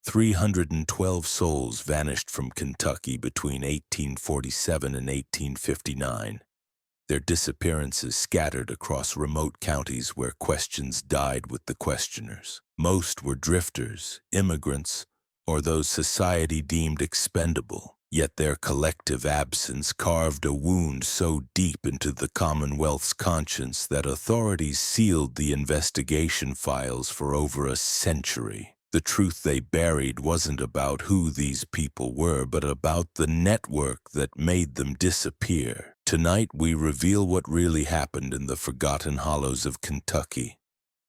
312 souls vanished from Kentucky between 1847 and 1859. Their disappearances scattered across remote counties where questions died with the questioners. Most were drifters, immigrants, or those society deemed expendable. Yet their collective absence carved a wound so deep into the Commonwealth's conscience that authorities sealed the investigation files for over a century. The truth they buried wasn't about who these people were, but about the network that made them disappear. Tonight we reveal what really happened in the forgotten hollows of Kentucky,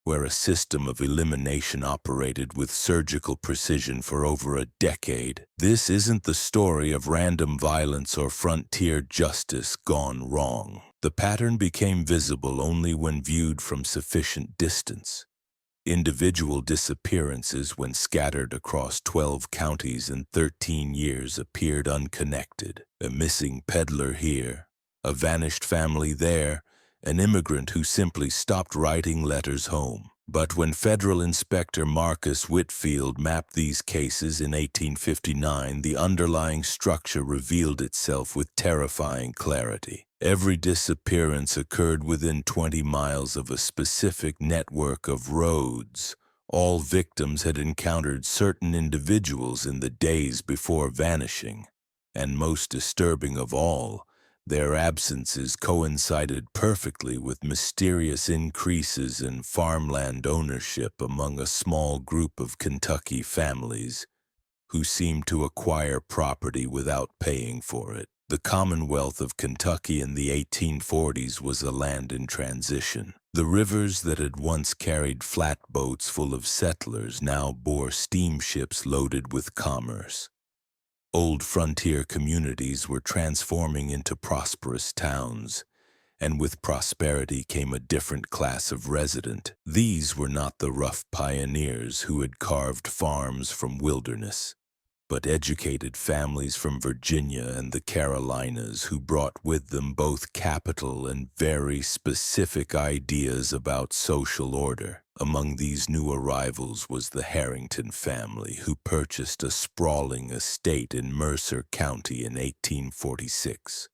where a system of elimination operated with surgical precision for over a decade. This isn't the story of random violence or frontier justice gone wrong. The pattern became visible only when viewed from sufficient distance. Individual disappearances, when scattered across 12 counties in 13 years, appeared unconnected. A missing peddler here, a vanished family there, an immigrant who simply stopped writing letters home. But when Federal Inspector Marcus Whitfield mapped these cases in 1859, the underlying structure revealed itself with terrifying clarity. Every disappearance occurred within 20 miles of a specific network of roads. All victims had encountered certain individuals in the days before vanishing. And most disturbing of all, their absences coincided perfectly with mysterious increases in farmland ownership among a small group of Kentucky families who seemed to acquire property without paying for it. The Commonwealth of Kentucky in the 1840s was a land in transition. The rivers that had once carried flatboats full of settlers now bore steamships loaded with commerce. Old frontier communities were transforming into prosperous towns, and with prosperity came a different class of resident. These were not the rough pioneers who had carved farms from wilderness, but educated families from Virginia and the Carolinas who brought with them both capital and very specific ideas about social order. Among these new arrivals was the Harrington family, who purchased a sprawling estate in Mercer County in 1846.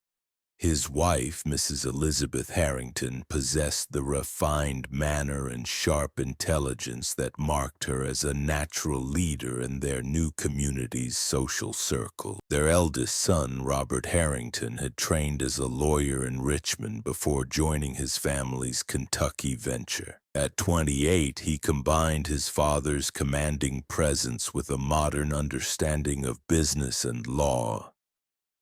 His wife, Mrs. Elizabeth Harrington, possessed the refined manner and sharp intelligence that marked her as a natural leader in their new community's social circle. Their eldest son, Robert Harrington, had trained as a lawyer in Richmond before joining his family's Kentucky venture. At 28, he combined his father's commanding presence with a modern understanding of business and law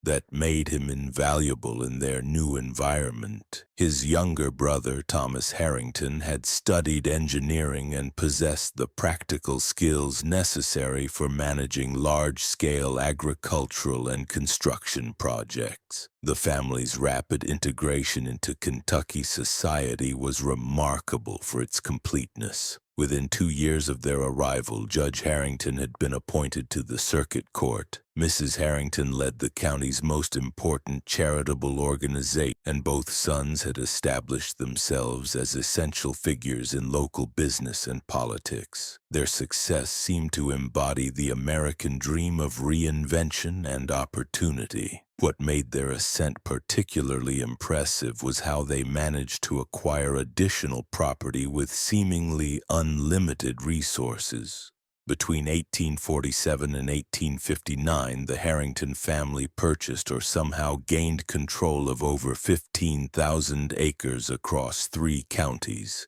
that made him invaluable in their new environment. His younger brother, Thomas Harrington, had studied engineering and possessed the practical skills necessary for managing large-scale agricultural and construction projects. The family's rapid integration into Kentucky society was remarkable for its completeness. Within 2 years of their arrival, Judge Harrington had been appointed to the circuit court. Mrs. Harrington led the county's most important charitable organization, and both sons had established themselves as essential figures in local business and politics. Their success seemed to embody the American dream of reinvention and opportunity. What made their ascent particularly impressive was how they managed to acquire additional property with seemingly unlimited resources. Between 1847 and 1859, the Harrington family purchased or somehow gained control of over 15,000 acres across 3 counties,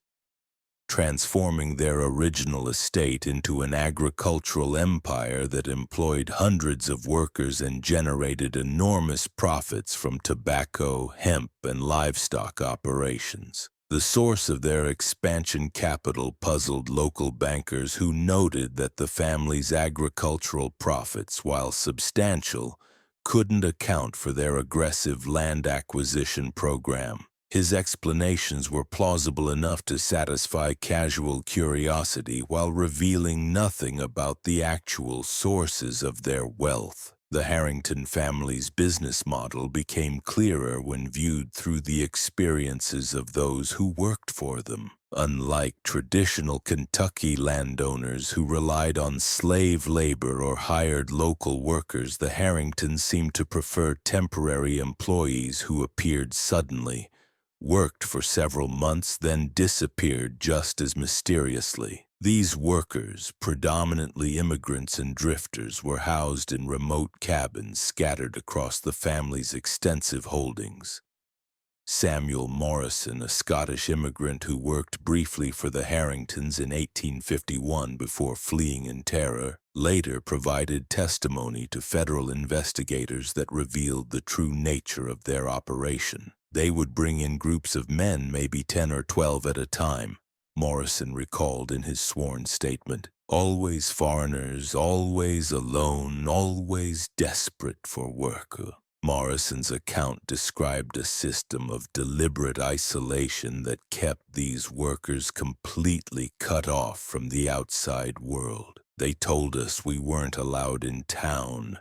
transforming their original estate into an agricultural empire that employed hundreds of workers and generated enormous profits from tobacco, hemp, and livestock operations. The source of their expansion capital puzzled local bankers who noted that the family's agricultural profits, while substantial, couldn't account for their aggressive land acquisition program. His explanations were plausible enough to satisfy casual curiosity while revealing nothing about the actual sources of their wealth. The Harrington family's business model became clearer when viewed through the experiences of those who worked for them. Unlike traditional Kentucky landowners who relied on slave labor or hired local workers, the Harringtons seemed to prefer temporary employees who appeared suddenly, worked for several months, then disappeared just as mysteriously. These workers, predominantly immigrants and drifters, were housed in remote cabins scattered across the family's extensive holdings. Samuel Morrison, a Scottish immigrant who worked briefly for the Harringtons in 1851 before fleeing in terror, later provided testimony to federal investigators that revealed the true nature of their operation. They would bring in groups of men, maybe 10 or 12 at a time, Morrison recalled in his sworn statement. Always foreigners, always alone, always desperate for work. Morrison's account described a system of deliberate isolation that kept these workers completely cut off from the outside world. They told us we weren't allowed in town,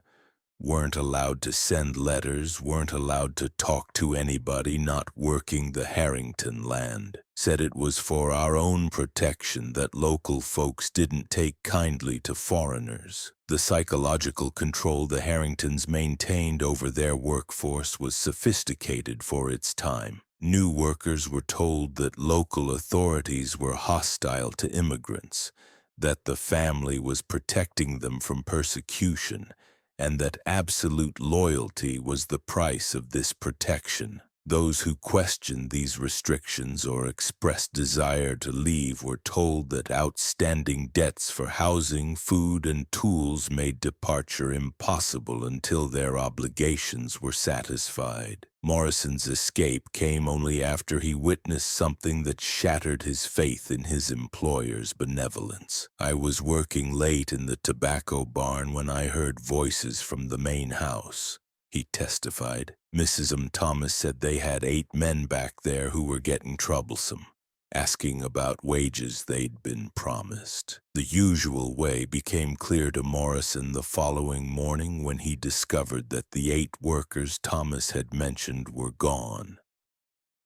weren't allowed to send letters, weren't allowed to talk to anybody not working the Harrington land. Said it was for our own protection that local folks didn't take kindly to foreigners. The psychological control the Harringtons maintained over their workforce was sophisticated for its time. New workers were told that local authorities were hostile to immigrants, that the family was protecting them from persecution, and that absolute loyalty was the price of this protection. Those who questioned these restrictions or expressed desire to leave were told that outstanding debts for housing, food, and tools made departure impossible until their obligations were satisfied. Morrison's escape came only after he witnessed something that shattered his faith in his employer's benevolence. I was working late in the tobacco barn when I heard voices from the main house, he testified. Mrs. Thomas said they had 8 men back there who were getting troublesome, asking about wages they'd been promised. The usual way became clear to Morrison the following morning when he discovered that the 8 workers Thomas had mentioned were gone.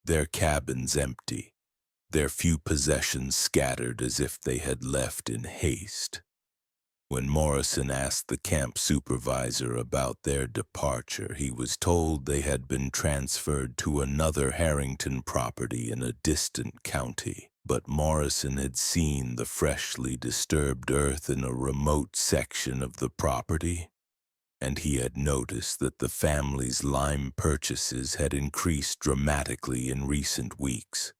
Their cabins empty, their few possessions scattered as if they had left in haste. When Morrison asked the camp supervisor about their departure, he was told they had been transferred to another Harrington property in a distant county. But Morrison had seen the freshly disturbed earth in a remote section of the property, and he had noticed that the family's lime purchases had increased dramatically in recent weeks.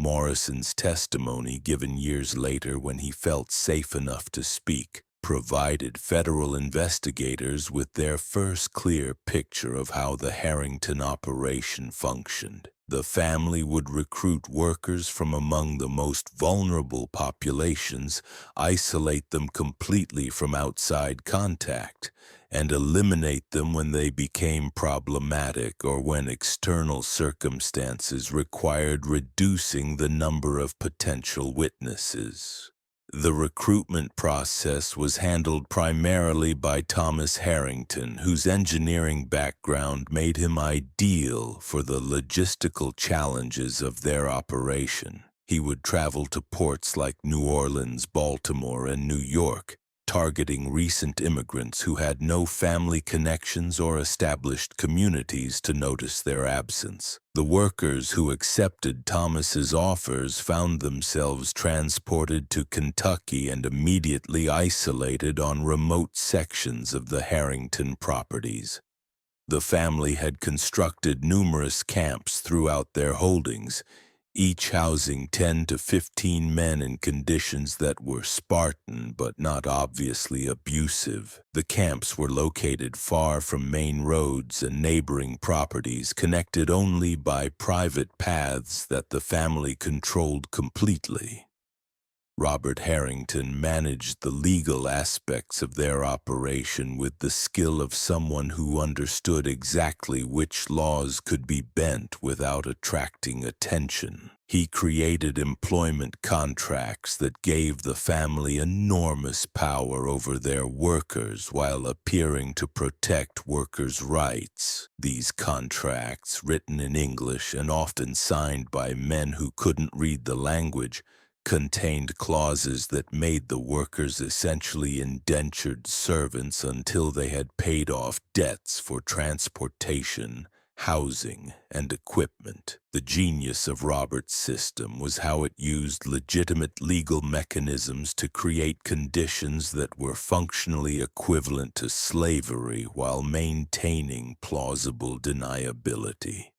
Morrison's testimony, given years later when he felt safe enough to speak, provided federal investigators with their first clear picture of how the Harrington operation functioned. The family would recruit workers from among the most vulnerable populations, isolate them completely from outside contact, and eliminate them when they became problematic or when external circumstances required reducing the number of potential witnesses. The recruitment process was handled primarily by Thomas Harrington, whose engineering background made him ideal for the logistical challenges of their operation. He would travel to ports like New Orleans, Baltimore, and New York, targeting recent immigrants who had no family connections or established communities to notice their absence. The workers who accepted Thomas's offers found themselves transported to Kentucky and immediately isolated on remote sections of the Harrington properties. The family had constructed numerous camps throughout their holdings, each housing 10 to 15 men in conditions that were Spartan but not obviously abusive. The camps were located far from main roads and neighboring properties, connected only by private paths that the family controlled completely. Robert Harrington managed the legal aspects of their operation with the skill of someone who understood exactly which laws could be bent without attracting attention. He created employment contracts that gave the family enormous power over their workers while appearing to protect workers' rights. These contracts, written in English and often signed by men who couldn't read the language, contained clauses that made the workers essentially indentured servants until they had paid off debts for transportation, housing, and equipment. The genius of Robert's system was how it used legitimate legal mechanisms to create conditions that were functionally equivalent to slavery while maintaining plausible deniability.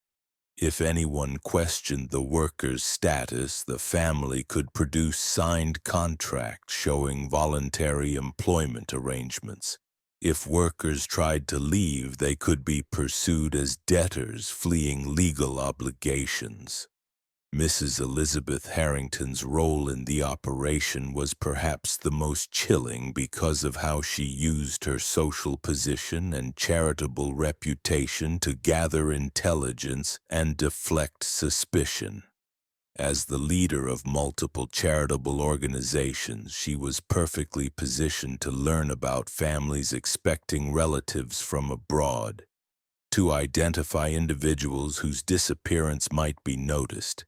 If anyone questioned the worker's status, the family could produce signed contracts showing voluntary employment arrangements. If workers tried to leave, they could be pursued as debtors fleeing legal obligations. Mrs. Elizabeth Harrington's role in the operation was perhaps the most chilling because of how she used her social position and charitable reputation to gather intelligence and deflect suspicion. As the leader of multiple charitable organizations, she was perfectly positioned to learn about families expecting relatives from abroad, to identify individuals whose disappearance might be noticed,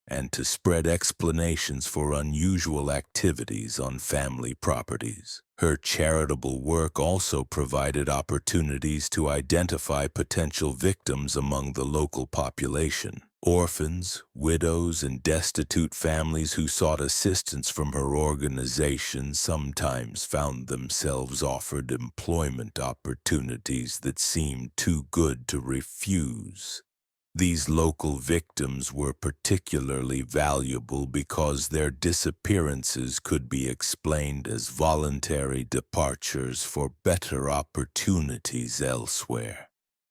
and to spread explanations for unusual activities on family properties. Her charitable work also provided opportunities to identify potential victims among the local population. Orphans, widows, and destitute families who sought assistance from her organization sometimes found themselves offered employment opportunities that seemed too good to refuse. These local victims were particularly valuable because their disappearances could be explained as voluntary departures for better opportunities elsewhere.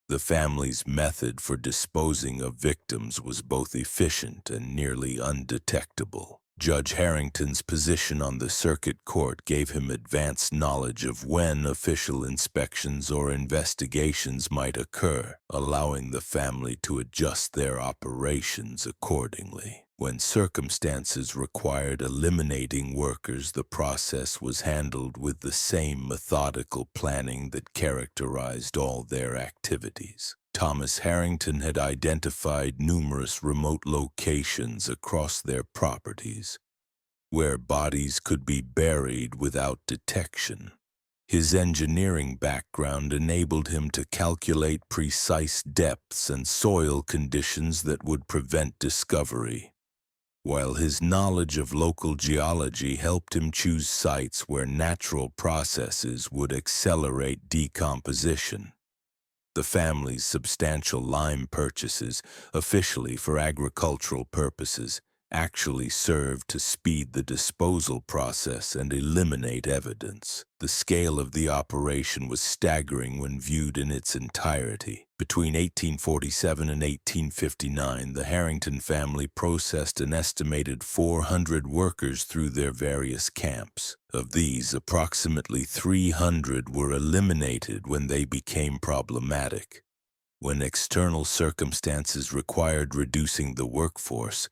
The family's method for disposing of victims was both efficient and nearly undetectable. Judge Harrington's position on the circuit court gave him advanced knowledge of when official inspections or investigations might occur, allowing the family to adjust their operations accordingly. When circumstances required eliminating workers, the process was handled with the same methodical planning that characterized all their activities. Thomas Harrington had identified numerous remote locations across their properties where bodies could be buried without detection. His engineering background enabled him to calculate precise depths and soil conditions that would prevent discovery, while his knowledge of local geology helped him choose sites where natural processes would accelerate decomposition. The family's substantial lime purchases, officially for agricultural purposes, actually served to speed the disposal process and eliminate evidence. The scale of the operation was staggering when viewed in its entirety. Between 1847 and 1859, the Harrington family processed an estimated 400 workers through their various camps. Of these, approximately 300 were eliminated when they became problematic. When external circumstances required reducing the workforce,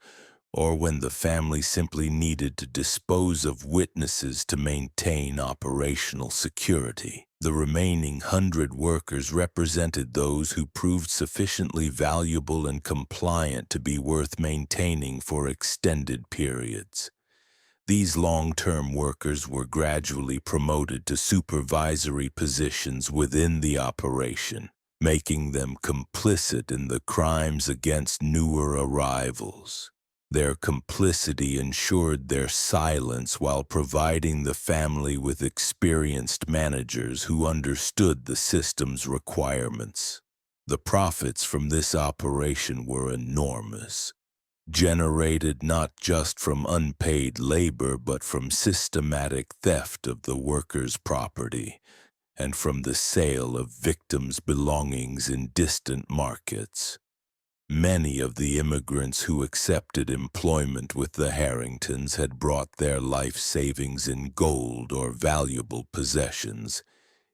or when the family simply needed to dispose of witnesses to maintain operational security. The remaining 100 workers represented those who proved sufficiently valuable and compliant to be worth maintaining for extended periods. These long-term workers were gradually promoted to supervisory positions within the operation, making them complicit in the crimes against newer arrivals. Their complicity ensured their silence while providing the family with experienced managers who understood the system's requirements. The profits from this operation were enormous, generated not just from unpaid labor but from systematic theft of the workers' property and from the sale of victims' belongings in distant markets. Many of the immigrants who accepted employment with the Harringtons had brought their life savings in gold or valuable possessions,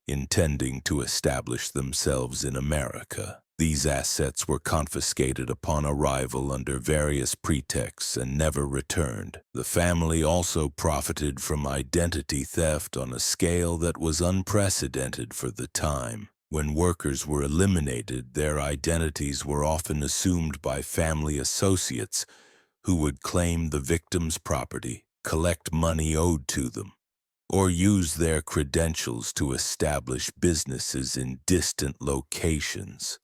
intending to establish themselves in America. These assets were confiscated upon arrival under various pretexts and never returned. The family also profited from identity theft on a scale that was unprecedented for the time. When workers were eliminated, their identities were often assumed by family associates who would claim the victim's property, collect money owed to them, or use their credentials to establish businesses in distant locations.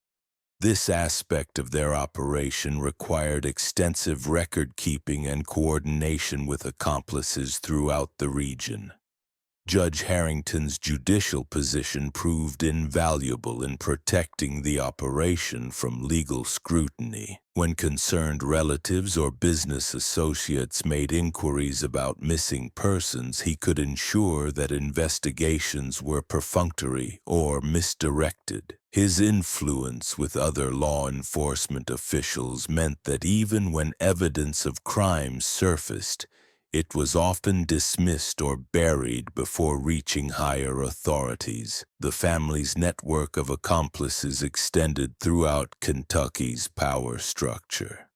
This aspect of their operation required extensive record-keeping and coordination with accomplices throughout the region. Judge Harrington's judicial position proved invaluable in protecting the operation from legal scrutiny. When concerned relatives or business associates made inquiries about missing persons, he could ensure that investigations were perfunctory or misdirected. His influence with other law enforcement officials meant that even when evidence of crimes surfaced, it was often dismissed or buried before reaching higher authorities. The family's network of accomplices extended throughout Kentucky's power structure,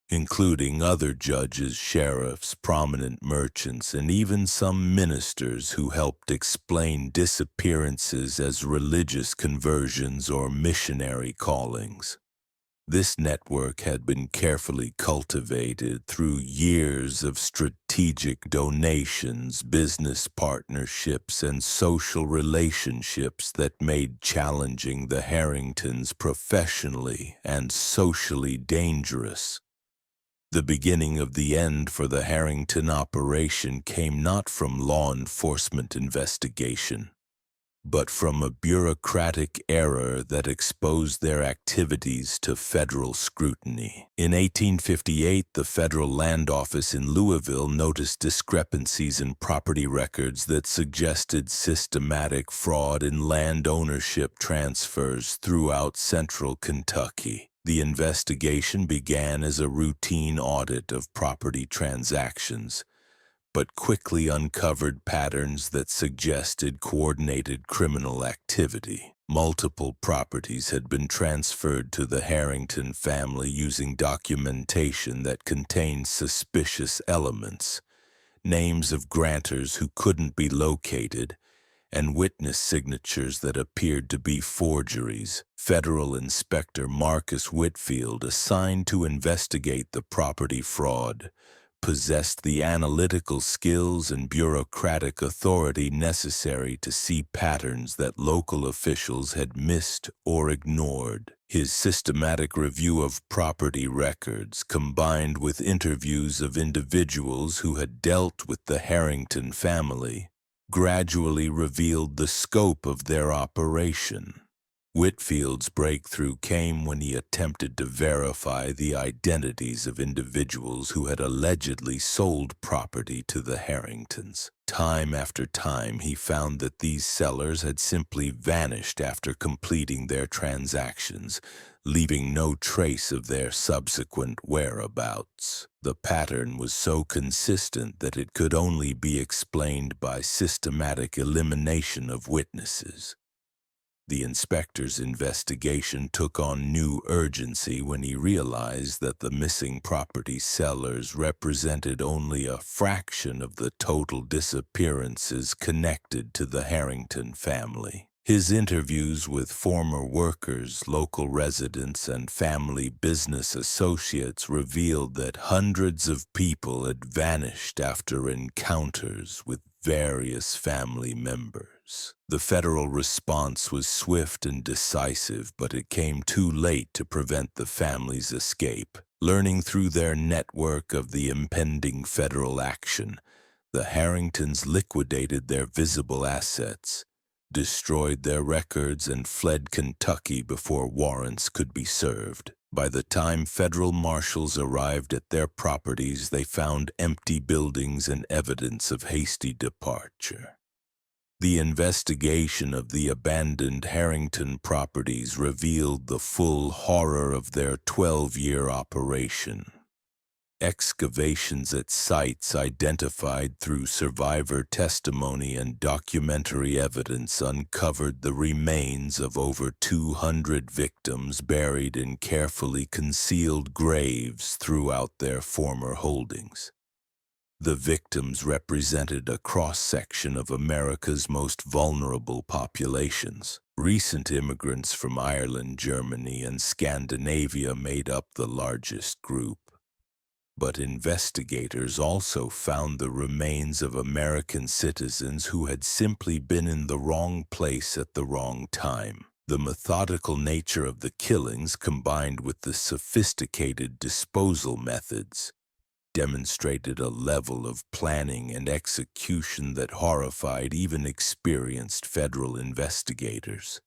including other judges, sheriffs, prominent merchants, and even some ministers who helped explain disappearances as religious conversions or missionary callings. This network had been carefully cultivated through years of strategic donations, business partnerships, and social relationships that made challenging the Harringtons professionally and socially dangerous. The beginning of the end for the Harrington operation came not from law enforcement investigation, but from a bureaucratic error that exposed their activities to federal scrutiny. In 1858, the Federal Land Office in Louisville noticed discrepancies in property records that suggested systematic fraud in land ownership transfers throughout central Kentucky. The investigation began as a routine audit of property transactions, but quickly uncovered patterns that suggested coordinated criminal activity. Multiple properties had been transferred to the Harrington family using documentation that contained suspicious elements, names of grantors who couldn't be located, and witness signatures that appeared to be forgeries. Federal Inspector Marcus Whitfield, assigned to investigate the property fraud, possessed the analytical skills and bureaucratic authority necessary to see patterns that local officials had missed or ignored. His systematic review of property records, combined with interviews of individuals who had dealt with the Harrington family, gradually revealed the scope of their operation. Whitfield's breakthrough came when he attempted to verify the identities of individuals who had allegedly sold property to the Harringtons. Time after time, he found that these sellers had simply vanished after completing their transactions, leaving no trace of their subsequent whereabouts. The pattern was so consistent that it could only be explained by systematic elimination of witnesses. The inspector's investigation took on new urgency when he realized that the missing property sellers represented only a fraction of the total disappearances connected to the Harrington family. His interviews with former workers, local residents, and family business associates revealed that hundreds of people had vanished after encounters with various family members. The federal response was swift and decisive, but it came too late to prevent the family's escape. Learning through their network of the impending federal action, the Harringtons liquidated their visible assets, destroyed their records, and fled Kentucky before warrants could be served. By the time federal marshals arrived at their properties, they found empty buildings and evidence of hasty departure. The investigation of the abandoned Harrington properties revealed the full horror of their 12-year operation. Excavations at sites identified through survivor testimony and documentary evidence uncovered the remains of over 200 victims buried in carefully concealed graves throughout their former holdings. The victims represented a cross-section of America's most vulnerable populations. Recent immigrants from Ireland, Germany, and Scandinavia made up the largest group. But investigators also found the remains of American citizens who had simply been in the wrong place at the wrong time. The methodical nature of the killings, combined with the sophisticated disposal methods, demonstrated a level of planning and execution that horrified even experienced federal investigators.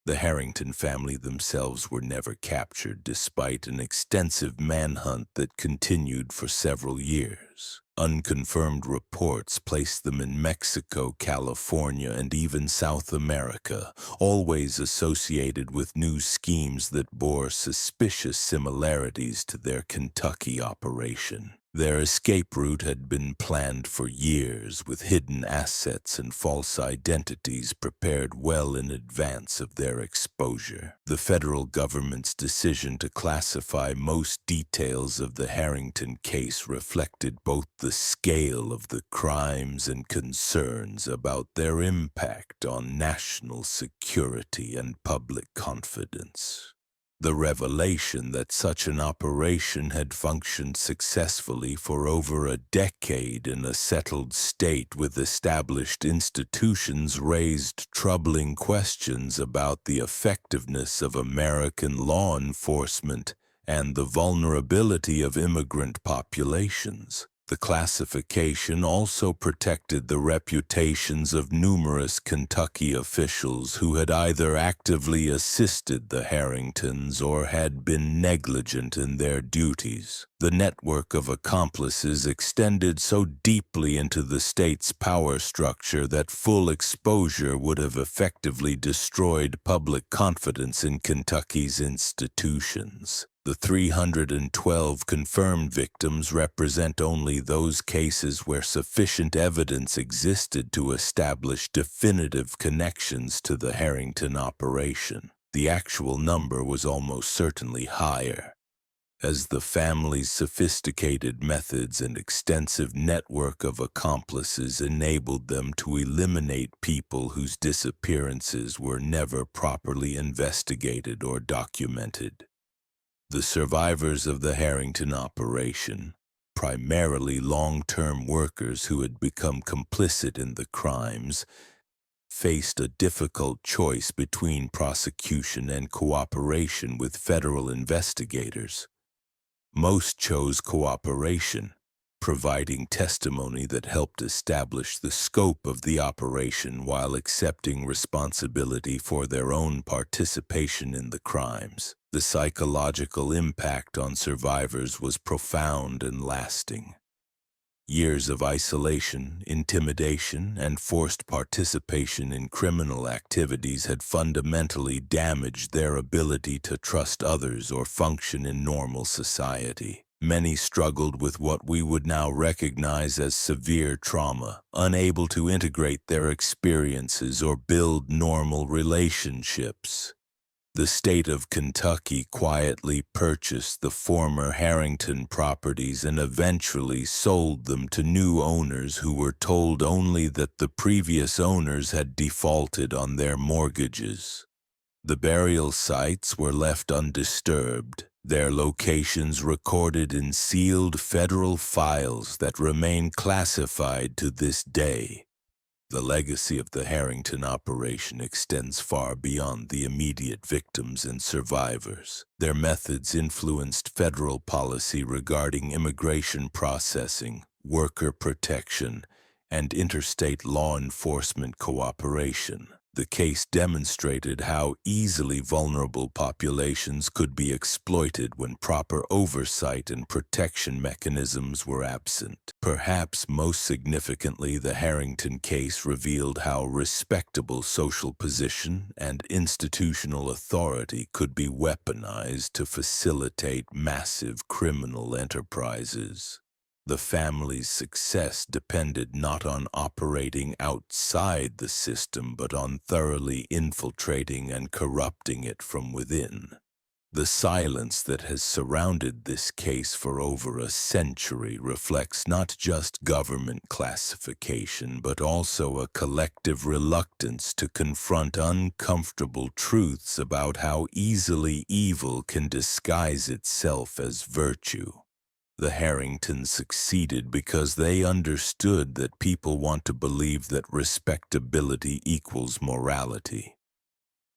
The Harrington family themselves were never captured despite an extensive manhunt that continued for several years. Unconfirmed reports placed them in Mexico, California, and even South America, always associated with new schemes that bore suspicious similarities to their Kentucky operation. Their escape route had been planned for years, with hidden assets and false identities prepared well in advance of their exposure. The federal government's decision to classify most details of the Harrington case reflected both the scale of the crimes and concerns about their impact on national security and public confidence. The revelation that such an operation had functioned successfully for over a decade in a settled state with established institutions raised troubling questions about the effectiveness of American law enforcement and the vulnerability of immigrant populations. The classification also protected the reputations of numerous Kentucky officials who had either actively assisted the Harringtons or had been negligent in their duties. The network of accomplices extended so deeply into the state's power structure that full exposure would have effectively destroyed public confidence in Kentucky's institutions. The 312 confirmed victims represent only those cases where sufficient evidence existed to establish definitive connections to the Harrington operation. The actual number was almost certainly higher, as the family's sophisticated methods and extensive network of accomplices enabled them to eliminate people whose disappearances were never properly investigated or documented. The survivors of the Harrington operation, primarily long-term workers who had become complicit in the crimes, faced a difficult choice between prosecution and cooperation with federal investigators. Most chose cooperation, providing testimony that helped establish the scope of the operation while accepting responsibility for their own participation in the crimes. The psychological impact on survivors was profound and lasting. Years of isolation, intimidation, and forced participation in criminal activities had fundamentally damaged their ability to trust others or function in normal society. Many struggled with what we would now recognize as severe trauma, unable to integrate their experiences or build normal relationships. The state of Kentucky quietly purchased the former Harrington properties and eventually sold them to new owners who were told only that the previous owners had defaulted on their mortgages. The burial sites were left undisturbed, their locations recorded in sealed federal files that remain classified to this day. The legacy of the Harrington operation extends far beyond the immediate victims and survivors. Their methods influenced federal policy regarding immigration processing, worker protection, and interstate law enforcement cooperation. The case demonstrated how easily vulnerable populations could be exploited when proper oversight and protection mechanisms were absent. Perhaps most significantly, the Harrington case revealed how respectable social position and institutional authority could be weaponized to facilitate massive criminal enterprises. The family's success depended not on operating outside the system, but on thoroughly infiltrating and corrupting it from within. The silence that has surrounded this case for over a century reflects not just government classification, but also a collective reluctance to confront uncomfortable truths about how easily evil can disguise itself as virtue. The Harringtons succeeded because they understood that people want to believe that respectability equals morality,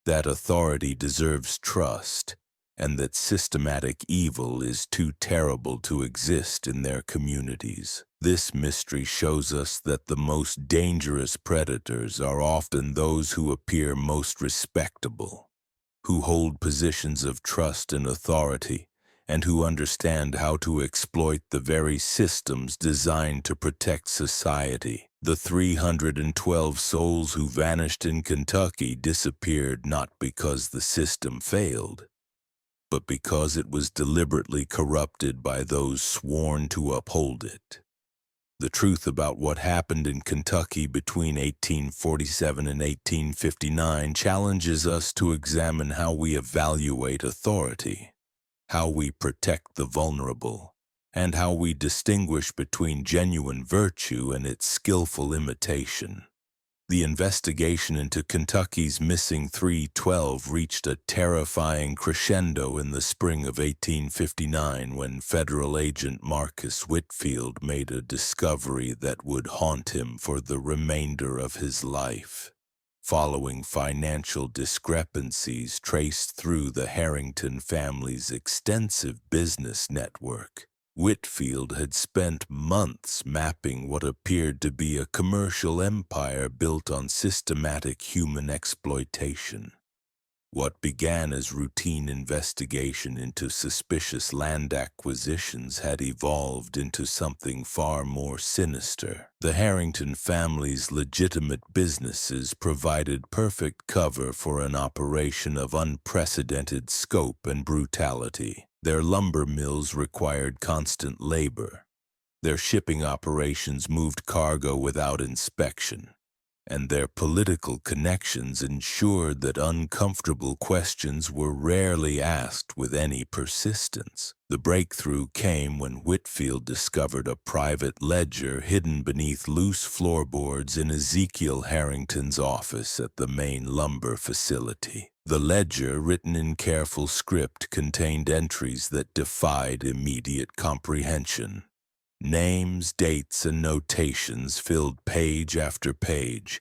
that authority deserves trust, and that systematic evil is too terrible to exist in their communities. This mystery shows us that the most dangerous predators are often those who appear most respectable, who hold positions of trust and authority, and who understand how to exploit the very systems designed to protect society. The 312 souls who vanished in Kentucky disappeared not because the system failed, but because it was deliberately corrupted by those sworn to uphold it. The truth about what happened in Kentucky between 1847 and 1859 challenges us to examine how we evaluate authority, how we protect the vulnerable, and how we distinguish between genuine virtue and its skillful imitation. The investigation into Kentucky's missing 312 reached a terrifying crescendo in the spring of 1859 when federal agent Marcus Whitfield made a discovery that would haunt him for the remainder of his life. Following financial discrepancies traced through the Harrington family's extensive business network, Whitfield had spent months mapping what appeared to be a commercial empire built on systematic human exploitation. What began as routine investigation into suspicious land acquisitions had evolved into something far more sinister. The Harrington family's legitimate businesses provided perfect cover for an operation of unprecedented scope and brutality. Their lumber mills required constant labor. Their shipping operations moved cargo without inspection, and their political connections ensured that uncomfortable questions were rarely asked with any persistence. The breakthrough came when Whitfield discovered a private ledger hidden beneath loose floorboards in Ezekiel Harrington's office at the main lumber facility. The ledger, written in careful script, contained entries that defied immediate comprehension. Names, dates, and notations filled page after page,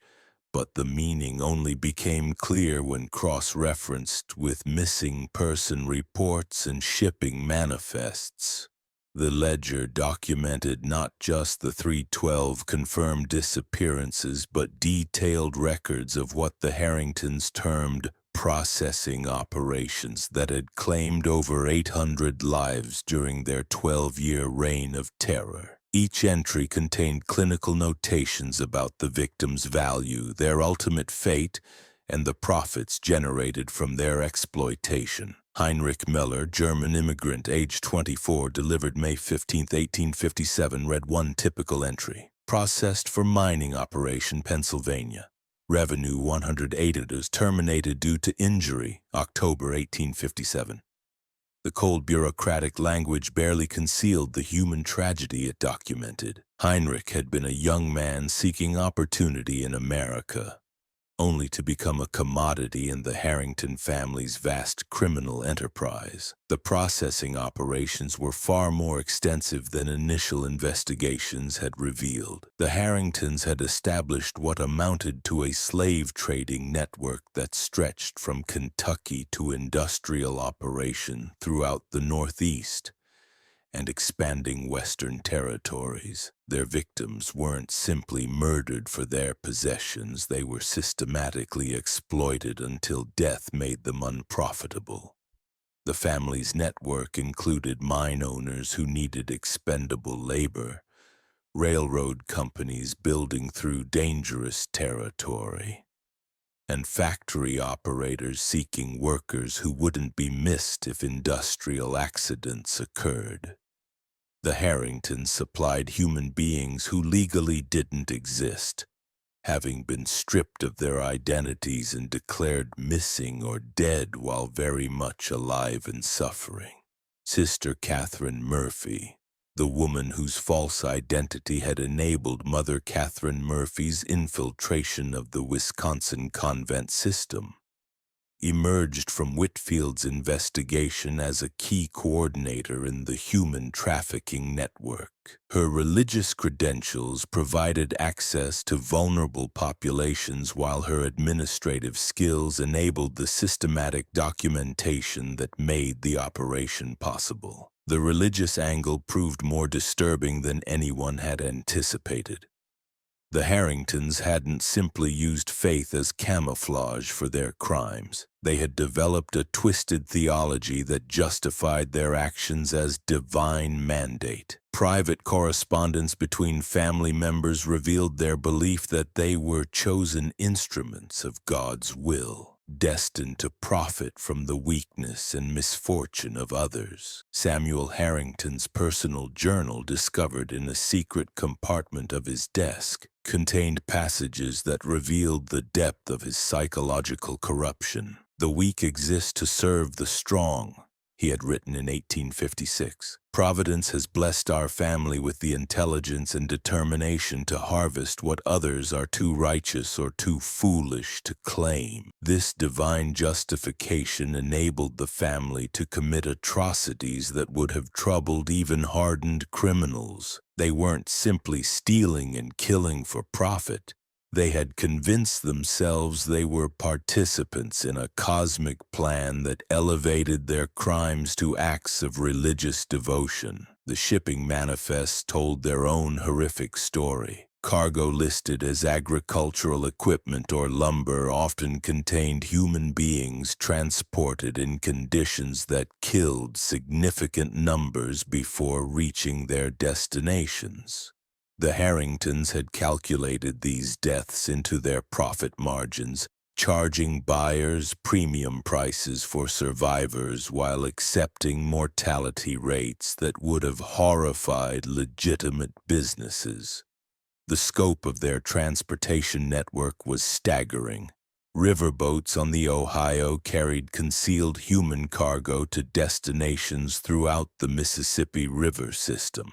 but the meaning only became clear when cross-referenced with missing person reports and shipping manifests. The ledger documented not just the 312 confirmed disappearances, but detailed records of what the Harringtons termed processing operations that had claimed over 800 lives during their 12-year reign of terror. Each entry contained clinical notations about the victims' value, their ultimate fate, and the profits generated from their exploitation. Heinrich Miller, German immigrant, age 24, delivered May 15, 1857, read one typical entry. Processed for mining operation, Pennsylvania. Revenue 108 terminated due to injury, October 1857. The cold bureaucratic language barely concealed the human tragedy it documented. Heinrich had been a young man seeking opportunity in America, only to become a commodity in the Harrington family's vast criminal enterprise. The processing operations were far more extensive than initial investigations had revealed. The Harringtons had established what amounted to a slave trading network that stretched from Kentucky to industrial operation throughout the Northeast, and expanding Western territories. Their victims weren't simply murdered for their possessions, they were systematically exploited until death made them unprofitable. The family's network included mine owners who needed expendable labor, railroad companies building through dangerous territory, and factory operators seeking workers who wouldn't be missed if industrial accidents occurred. The Harringtons supplied human beings who legally didn't exist, having been stripped of their identities and declared missing or dead while very much alive and suffering. Sister Catherine Murphy, the woman whose false identity had enabled Mother Catherine Murphy's infiltration of the Wisconsin convent system, emerged from Whitfield's investigation as a key coordinator in the human trafficking network. Her religious credentials provided access to vulnerable populations, while her administrative skills enabled the systematic documentation that made the operation possible. The religious angle proved more disturbing than anyone had anticipated. The Harringtons hadn't simply used faith as camouflage for their crimes. They had developed a twisted theology that justified their actions as divine mandate. Private correspondence between family members revealed their belief that they were chosen instruments of God's will, destined to profit from the weakness and misfortune of others. Samuel Harrington's personal journal, discovered in a secret compartment of his desk, contained passages that revealed the depth of his psychological corruption. "The weak exist to serve the strong," he had written in 1856. "Providence has blessed our family with the intelligence and determination to harvest what others are too righteous or too foolish to claim." This divine justification enabled the family to commit atrocities that would have troubled even hardened criminals. They weren't simply stealing and killing for profit. They had convinced themselves they were participants in a cosmic plan that elevated their crimes to acts of religious devotion. The shipping manifests told their own horrific story. Cargo listed as agricultural equipment or lumber often contained human beings transported in conditions that killed significant numbers before reaching their destinations. The Harringtons had calculated these deaths into their profit margins, charging buyers premium prices for survivors while accepting mortality rates that would have horrified legitimate businesses. The scope of their transportation network was staggering. Riverboats on the Ohio carried concealed human cargo to destinations throughout the Mississippi River system.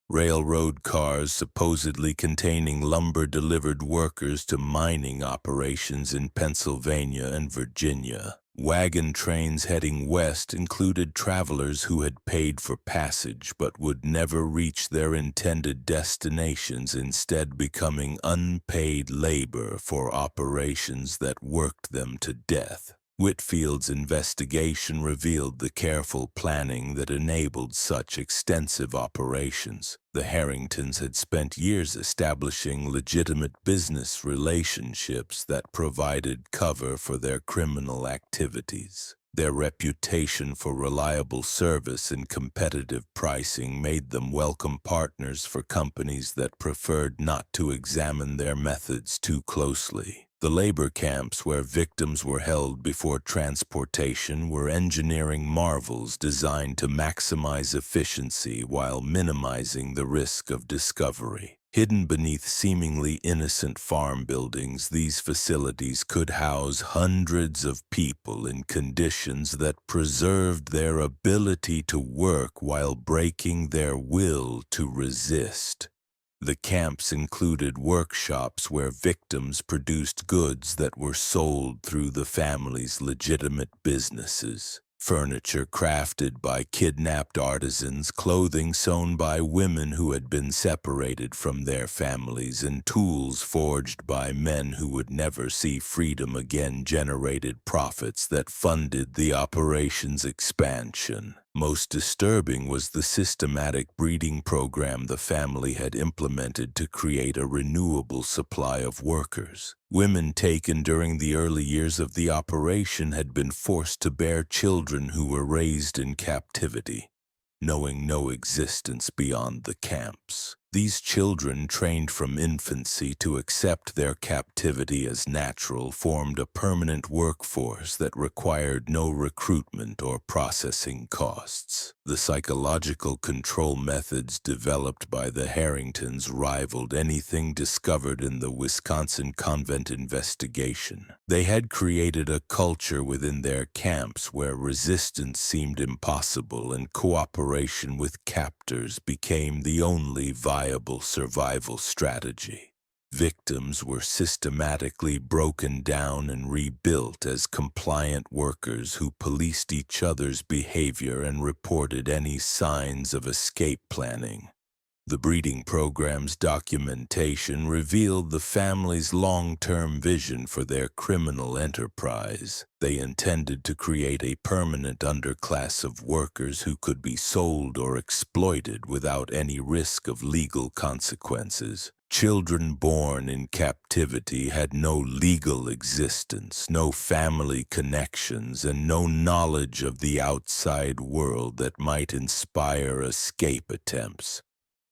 Railroad cars supposedly containing lumber delivered workers to mining operations in Pennsylvania and Virginia. Wagon trains heading west included travelers who had paid for passage but would never reach their intended destinations, instead becoming unpaid labor for operations that worked them to death. Whitfield's investigation revealed the careful planning that enabled such extensive operations. The Harringtons had spent years establishing legitimate business relationships that provided cover for their criminal activities. Their reputation for reliable service and competitive pricing made them welcome partners for companies that preferred not to examine their methods too closely. The labor camps where victims were held before transportation were engineering marvels designed to maximize efficiency while minimizing the risk of discovery. Hidden beneath seemingly innocent farm buildings, these facilities could house hundreds of people in conditions that preserved their ability to work while breaking their will to resist. The camps included workshops where victims produced goods that were sold through the family's legitimate businesses. Furniture crafted by kidnapped artisans, clothing sewn by women who had been separated from their families, and tools forged by men who would never see freedom again generated profits that funded the operation's expansion. Most disturbing was the systematic breeding program the family had implemented to create a renewable supply of workers. Women taken during the early years of the operation had been forced to bear children who were raised in captivity, knowing no existence beyond the camps. These children, trained from infancy to accept their captivity as natural, formed a permanent workforce that required no recruitment or processing costs. The psychological control methods developed by the Harringtons rivaled anything discovered in the Wisconsin convent investigation. They had created a culture within their camps where resistance seemed impossible and cooperation with captors became the only viable survival strategy. Victims were systematically broken down and rebuilt as compliant workers who policed each other's behavior and reported any signs of escape planning. The breeding program's documentation revealed the family's long-term vision for their criminal enterprise. They intended to create a permanent underclass of workers who could be sold or exploited without any risk of legal consequences. Children born in captivity had no legal existence, no family connections, and no knowledge of the outside world that might inspire escape attempts.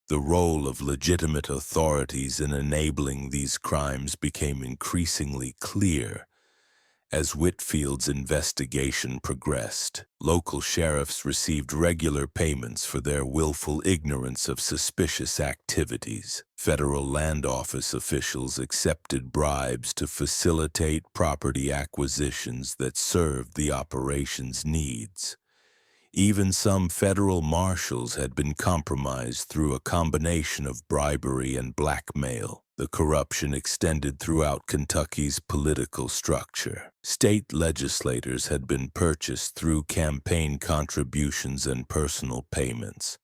The role of legitimate authorities in enabling these crimes became increasingly clear. As Whitfield's investigation progressed, local sheriffs received regular payments for their willful ignorance of suspicious activities. Federal land office officials accepted bribes to facilitate property acquisitions that served the operation's needs. Even some federal marshals had been compromised through a combination of bribery and blackmail. The corruption extended throughout Kentucky's political structure. State legislators had been purchased through campaign contributions and personal payments.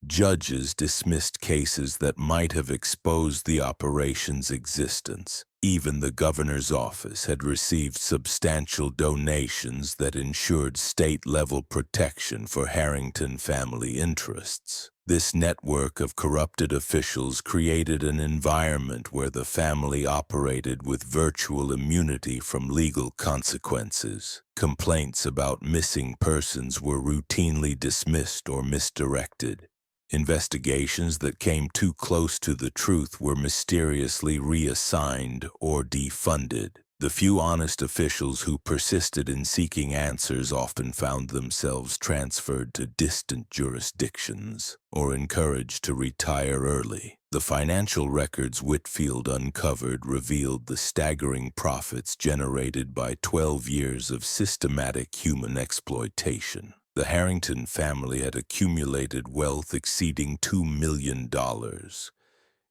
Judges dismissed cases that might have exposed the operation's existence. Even the governor's office had received substantial donations that ensured state-level protection for Harrington family interests. This network of corrupted officials created an environment where the family operated with virtual immunity from legal consequences. Complaints about missing persons were routinely dismissed or misdirected. Investigations that came too close to the truth were mysteriously reassigned or defunded. The few honest officials who persisted in seeking answers often found themselves transferred to distant jurisdictions or encouraged to retire early. The financial records Whitfield uncovered revealed the staggering profits generated by 12 years of systematic human exploitation. The Harrington family had accumulated wealth exceeding $2 million,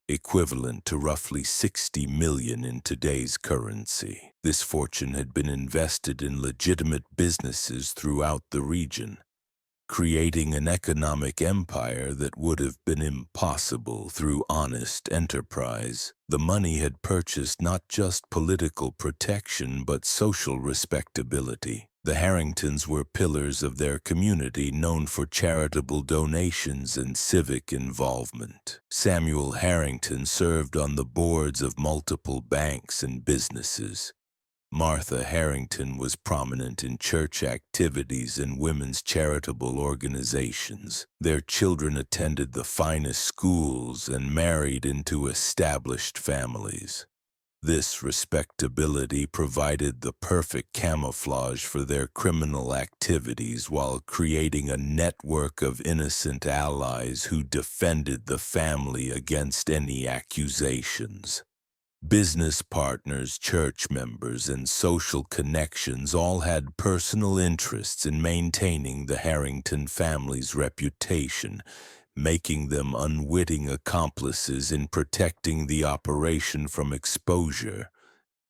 equivalent to roughly $60 million in today's currency. This fortune had been invested in legitimate businesses throughout the region, creating an economic empire that would have been impossible through honest enterprise. The money had purchased not just political protection but social respectability. The Harringtons were pillars of their community, known for charitable donations and civic involvement. Samuel Harrington served on the boards of multiple banks and businesses. Martha Harrington was prominent in church activities and women's charitable organizations. Their children attended the finest schools and married into established families. This respectability provided the perfect camouflage for their criminal activities while creating a network of innocent allies who defended the family against any accusations. Business partners, church members, and social connections all had personal interests in maintaining the Harrington family's reputation, making them unwitting accomplices in protecting the operation from exposure.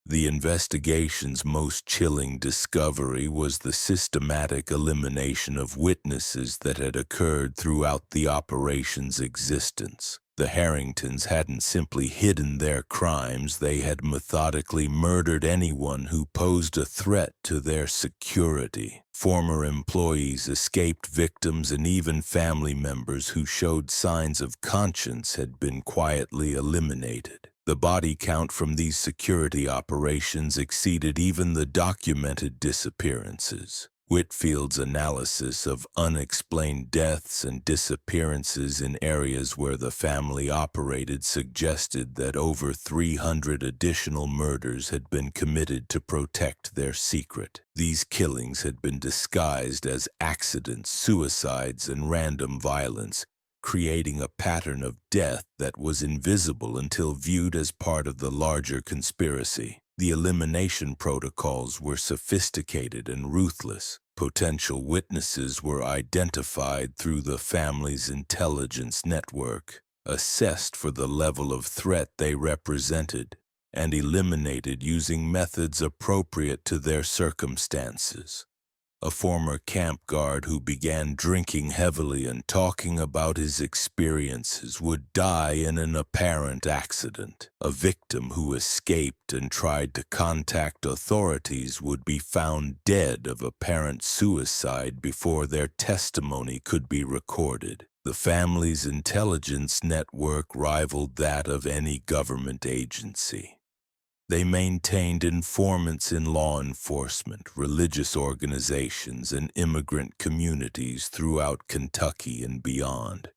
The investigation's most chilling discovery was the systematic elimination of witnesses that had occurred throughout the operation's existence. The Harringtons hadn't simply hidden their crimes, they had methodically murdered anyone who posed a threat to their security. Former employees, escaped victims, and even family members who showed signs of conscience had been quietly eliminated. The body count from these security operations exceeded even the documented disappearances. Whitfield's analysis of unexplained deaths and disappearances in areas where the family operated suggested that over 300 additional murders had been committed to protect their secret. These killings had been disguised as accidents, suicides, and random violence, creating a pattern of death that was invisible until viewed as part of the larger conspiracy. The elimination protocols were sophisticated and ruthless. Potential witnesses were identified through the family's intelligence network, assessed for the level of threat they represented, and eliminated using methods appropriate to their circumstances. A former camp guard who began drinking heavily and talking about his experiences would die in an apparent accident. A victim who escaped and tried to contact authorities would be found dead of apparent suicide before their testimony could be recorded. The family's intelligence network rivaled that of any government agency. They maintained informants in law enforcement, religious organizations, and immigrant communities throughout Kentucky and beyond.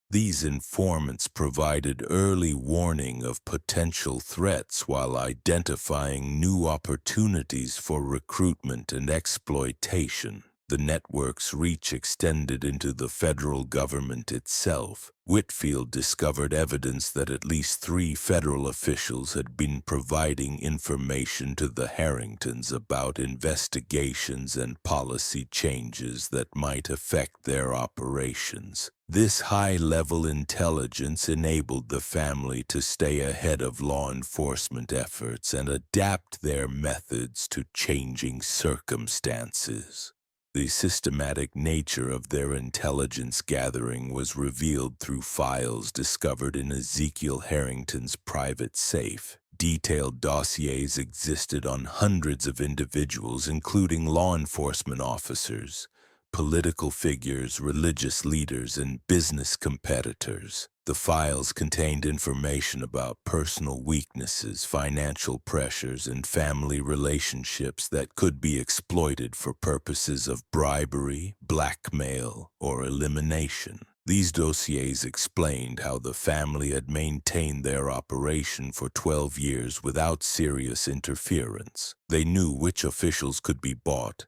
These informants provided early warning of potential threats while identifying new opportunities for recruitment and exploitation. The network's reach extended into the federal government itself. Whitfield discovered evidence that at least 3 federal officials had been providing information to the Harringtons about investigations and policy changes that might affect their operations. This high-level intelligence enabled the family to stay ahead of law enforcement efforts and adapt their methods to changing circumstances. The systematic nature of their intelligence gathering was revealed through files discovered in Ezekiel Harrington's private safe. Detailed dossiers existed on hundreds of individuals, including law enforcement officers, political figures, religious leaders, and business competitors. The files contained information about personal weaknesses, financial pressures, and family relationships that could be exploited for purposes of bribery, blackmail, or elimination. These dossiers explained how the family had maintained their operation for 12 years without serious interference. They knew which officials could be bought,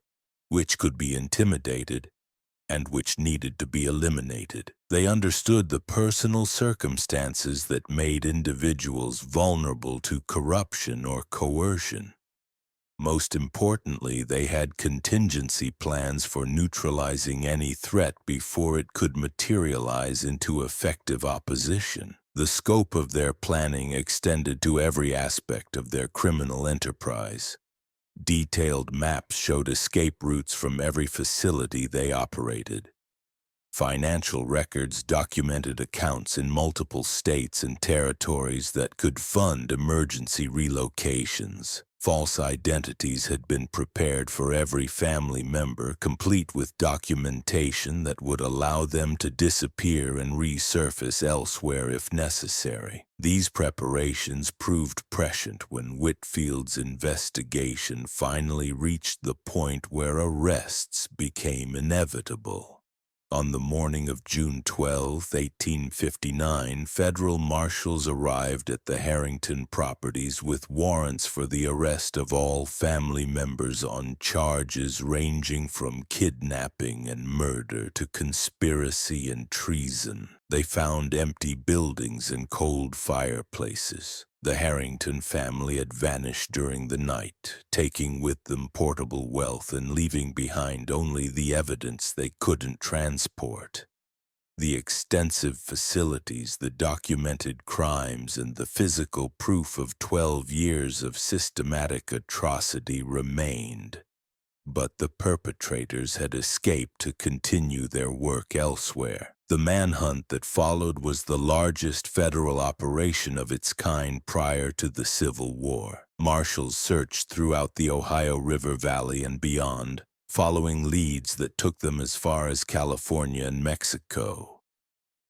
which could be intimidated, and which needed to be eliminated. They understood the personal circumstances that made individuals vulnerable to corruption or coercion. Most importantly, they had contingency plans for neutralizing any threat before it could materialize into effective opposition. The scope of their planning extended to every aspect of their criminal enterprise. Detailed maps showed escape routes from every facility they operated. Financial records documented accounts in multiple states and territories that could fund emergency relocations. False identities had been prepared for every family member, complete with documentation that would allow them to disappear and resurface elsewhere if necessary. These preparations proved prescient when Whitfield's investigation finally reached the point where arrests became inevitable. On the morning of June 12, 1859, federal marshals arrived at the Harrington properties with warrants for the arrest of all family members on charges ranging from kidnapping and murder to conspiracy and treason. They found empty buildings and cold fireplaces. The Harrington family had vanished during the night, taking with them portable wealth and leaving behind only the evidence they couldn't transport. The extensive facilities, the documented crimes, and the physical proof of 12 years of systematic atrocity remained. But the perpetrators had escaped to continue their work elsewhere. The manhunt that followed was the largest federal operation of its kind prior to the Civil War. Marshals searched throughout the Ohio River Valley and beyond, following leads that took them as far as California and Mexico.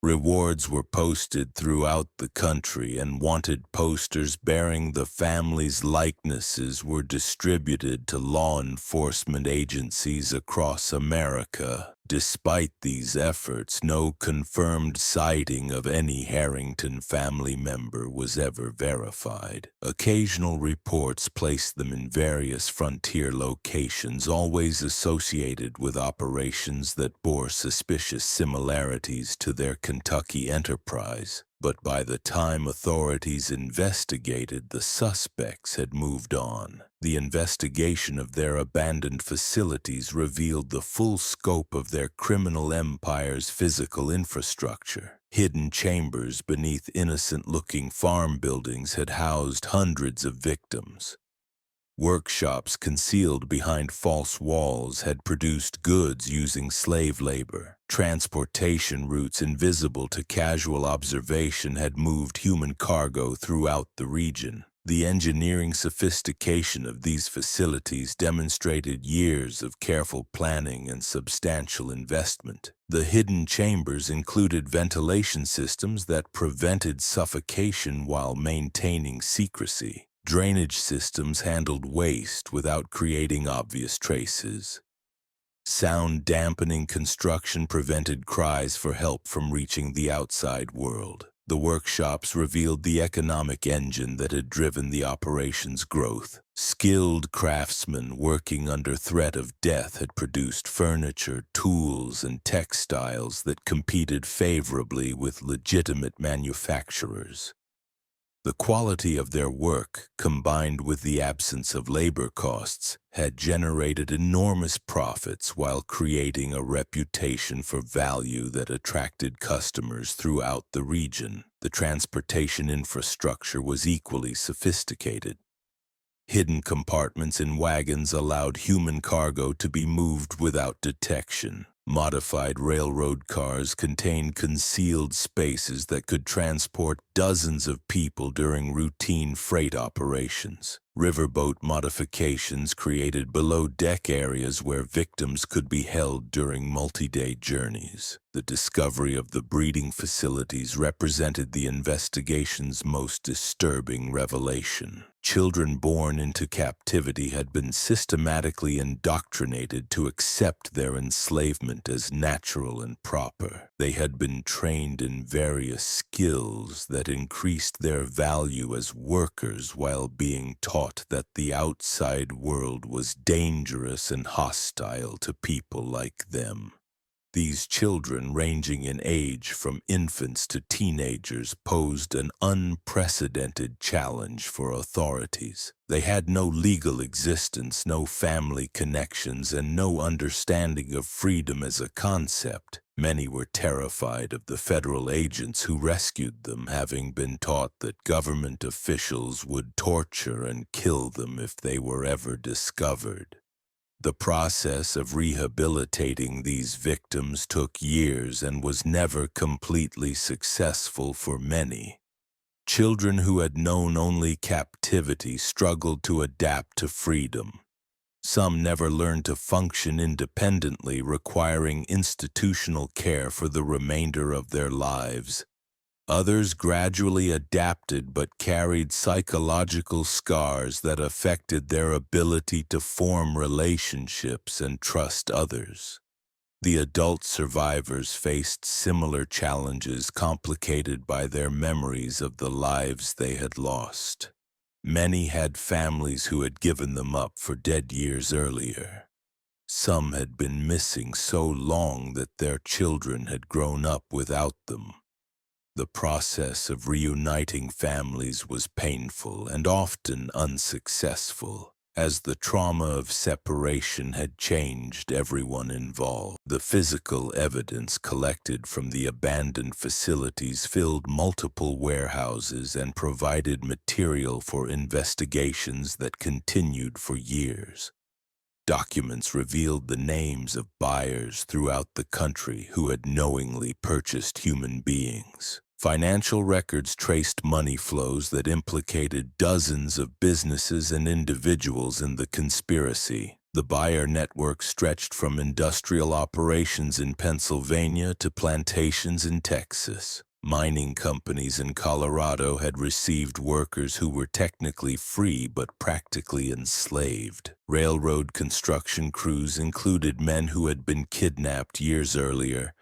Rewards were posted throughout the country, and wanted posters bearing the families' likenesses were distributed to law enforcement agencies across America. Despite these efforts, no confirmed sighting of any Harrington family member was ever verified. Occasional reports placed them in various frontier locations, always associated with operations that bore suspicious similarities to their Kentucky enterprise. But by the time authorities investigated, the suspects had moved on. The investigation of their abandoned facilities revealed the full scope of their criminal empire's physical infrastructure. Hidden chambers beneath innocent-looking farm buildings had housed hundreds of victims. Workshops concealed behind false walls had produced goods using slave labor. Transportation routes invisible to casual observation had moved human cargo throughout the region. The engineering sophistication of these facilities demonstrated years of careful planning and substantial investment. The hidden chambers included ventilation systems that prevented suffocation while maintaining secrecy. Drainage systems handled waste without creating obvious traces. Sound-dampening construction prevented cries for help from reaching the outside world. The workshops revealed the economic engine that had driven the operation's growth. Skilled craftsmen working under threat of death had produced furniture, tools, and textiles that competed favorably with legitimate manufacturers. The quality of their work, combined with the absence of labor costs, had generated enormous profits while creating a reputation for value that attracted customers throughout the region. The transportation infrastructure was equally sophisticated. Hidden compartments in wagons allowed human cargo to be moved without detection. Modified railroad cars contained concealed spaces that could transport dozens of people during routine freight operations. Riverboat modifications created below-deck areas where victims could be held during multi-day journeys. The discovery of the breeding facilities represented the investigation's most disturbing revelation. Children born into captivity had been systematically indoctrinated to accept their enslavement as natural and proper. They had been trained in various skills that increased their value as workers while being taught that the outside world was dangerous and hostile to people like them. These children, ranging in age from infants to teenagers, posed an unprecedented challenge for authorities. They had no legal existence, no family connections, and no understanding of freedom as a concept. Many were terrified of the federal agents who rescued them, having been taught that government officials would torture and kill them if they were ever discovered. The process of rehabilitating these victims took years and was never completely successful for many. Children who had known only captivity struggled to adapt to freedom. Some never learned to function independently, requiring institutional care for the remainder of their lives. Others gradually adapted but carried psychological scars that affected their ability to form relationships and trust others. The adult survivors faced similar challenges, complicated by their memories of the lives they had lost. Many had families who had given them up for dead years earlier. Some had been missing so long that their children had grown up without them. The process of reuniting families was painful and often unsuccessful, as the trauma of separation had changed everyone involved. The physical evidence collected from the abandoned facilities filled multiple warehouses and provided material for investigations that continued for years. Documents revealed the names of buyers throughout the country who had knowingly purchased human beings. Financial records traced money flows that implicated dozens of businesses and individuals in the conspiracy. The buyer network stretched from industrial operations in Pennsylvania to plantations in Texas. Mining companies in Colorado had received workers who were technically free but practically enslaved. Railroad construction crews included men who had been kidnapped years earlier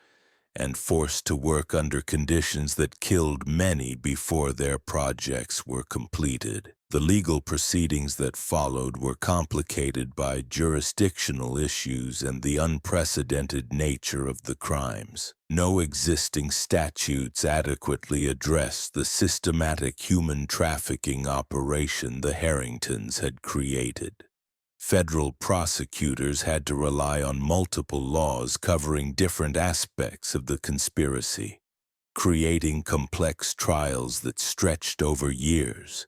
and forced to work under conditions that killed many before their projects were completed. The legal proceedings that followed were complicated by jurisdictional issues and the unprecedented nature of the crimes. No existing statutes adequately addressed the systematic human trafficking operation the Harringtons had created. Federal prosecutors had to rely on multiple laws covering different aspects of the conspiracy, creating complex trials that stretched over years.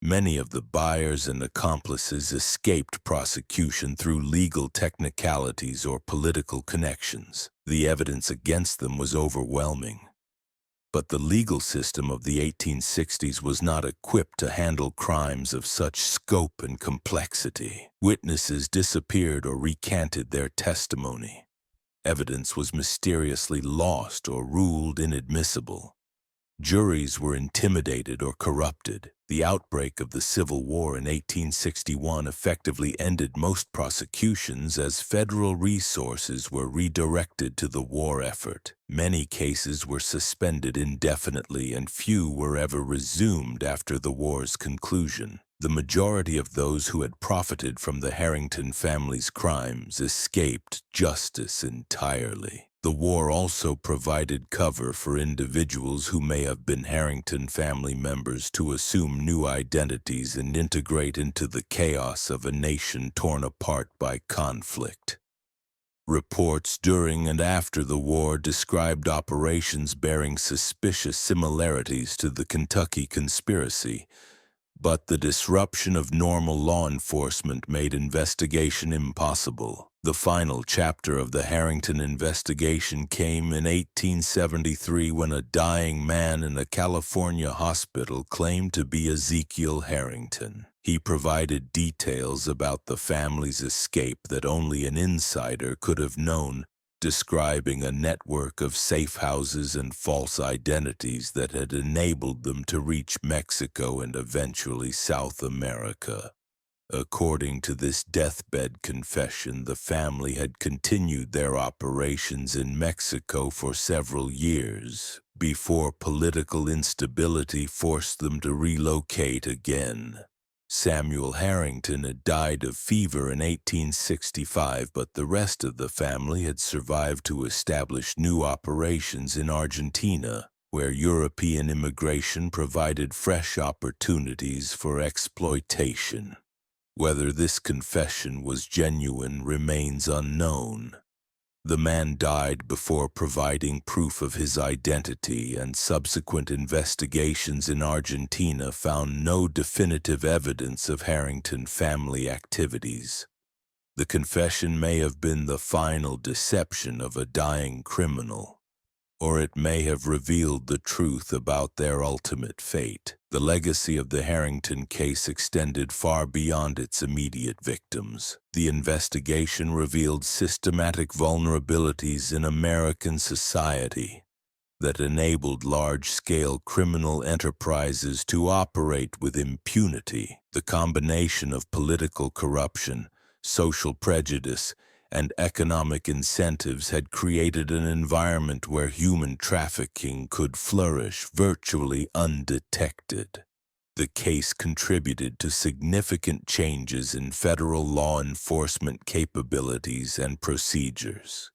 Many of the buyers and accomplices escaped prosecution through legal technicalities or political connections. The evidence against them was overwhelming. But the legal system of the 1860s was not equipped to handle crimes of such scope and complexity. Witnesses disappeared or recanted their testimony. Evidence was mysteriously lost or ruled inadmissible. Juries were intimidated or corrupted. The outbreak of the Civil War in 1861 effectively ended most prosecutions as federal resources were redirected to the war effort. Many cases were suspended indefinitely and few were ever resumed after the war's conclusion. The majority of those who had profited from the Harrington family's crimes escaped justice entirely. The war also provided cover for individuals who may have been Harrington family members to assume new identities and integrate into the chaos of a nation torn apart by conflict. Reports during and after the war described operations bearing suspicious similarities to the Kentucky conspiracy, but the disruption of normal law enforcement made investigation impossible. The final chapter of the Harrington investigation came in 1873 when a dying man in a California hospital claimed to be Ezekiel Harrington. He provided details about the family's escape that only an insider could have known, describing a network of safe houses and false identities that had enabled them to reach Mexico and eventually South America. According to this deathbed confession, the family had continued their operations in Mexico for several years before political instability forced them to relocate again. Samuel Harrington had died of fever in 1865, but the rest of the family had survived to establish new operations in Argentina, where European immigration provided fresh opportunities for exploitation. Whether this confession was genuine remains unknown. The man died before providing proof of his identity, and subsequent investigations in Argentina found no definitive evidence of Harrington family activities. The confession may have been the final deception of a dying criminal, or it may have revealed the truth about their ultimate fate. The legacy of the Harrington case extended far beyond its immediate victims. The investigation revealed systematic vulnerabilities in American society that enabled large-scale criminal enterprises to operate with impunity. The combination of political corruption, social prejudice, and economic incentives had created an environment where human trafficking could flourish virtually undetected. The case contributed to significant changes in federal law enforcement capabilities and procedures.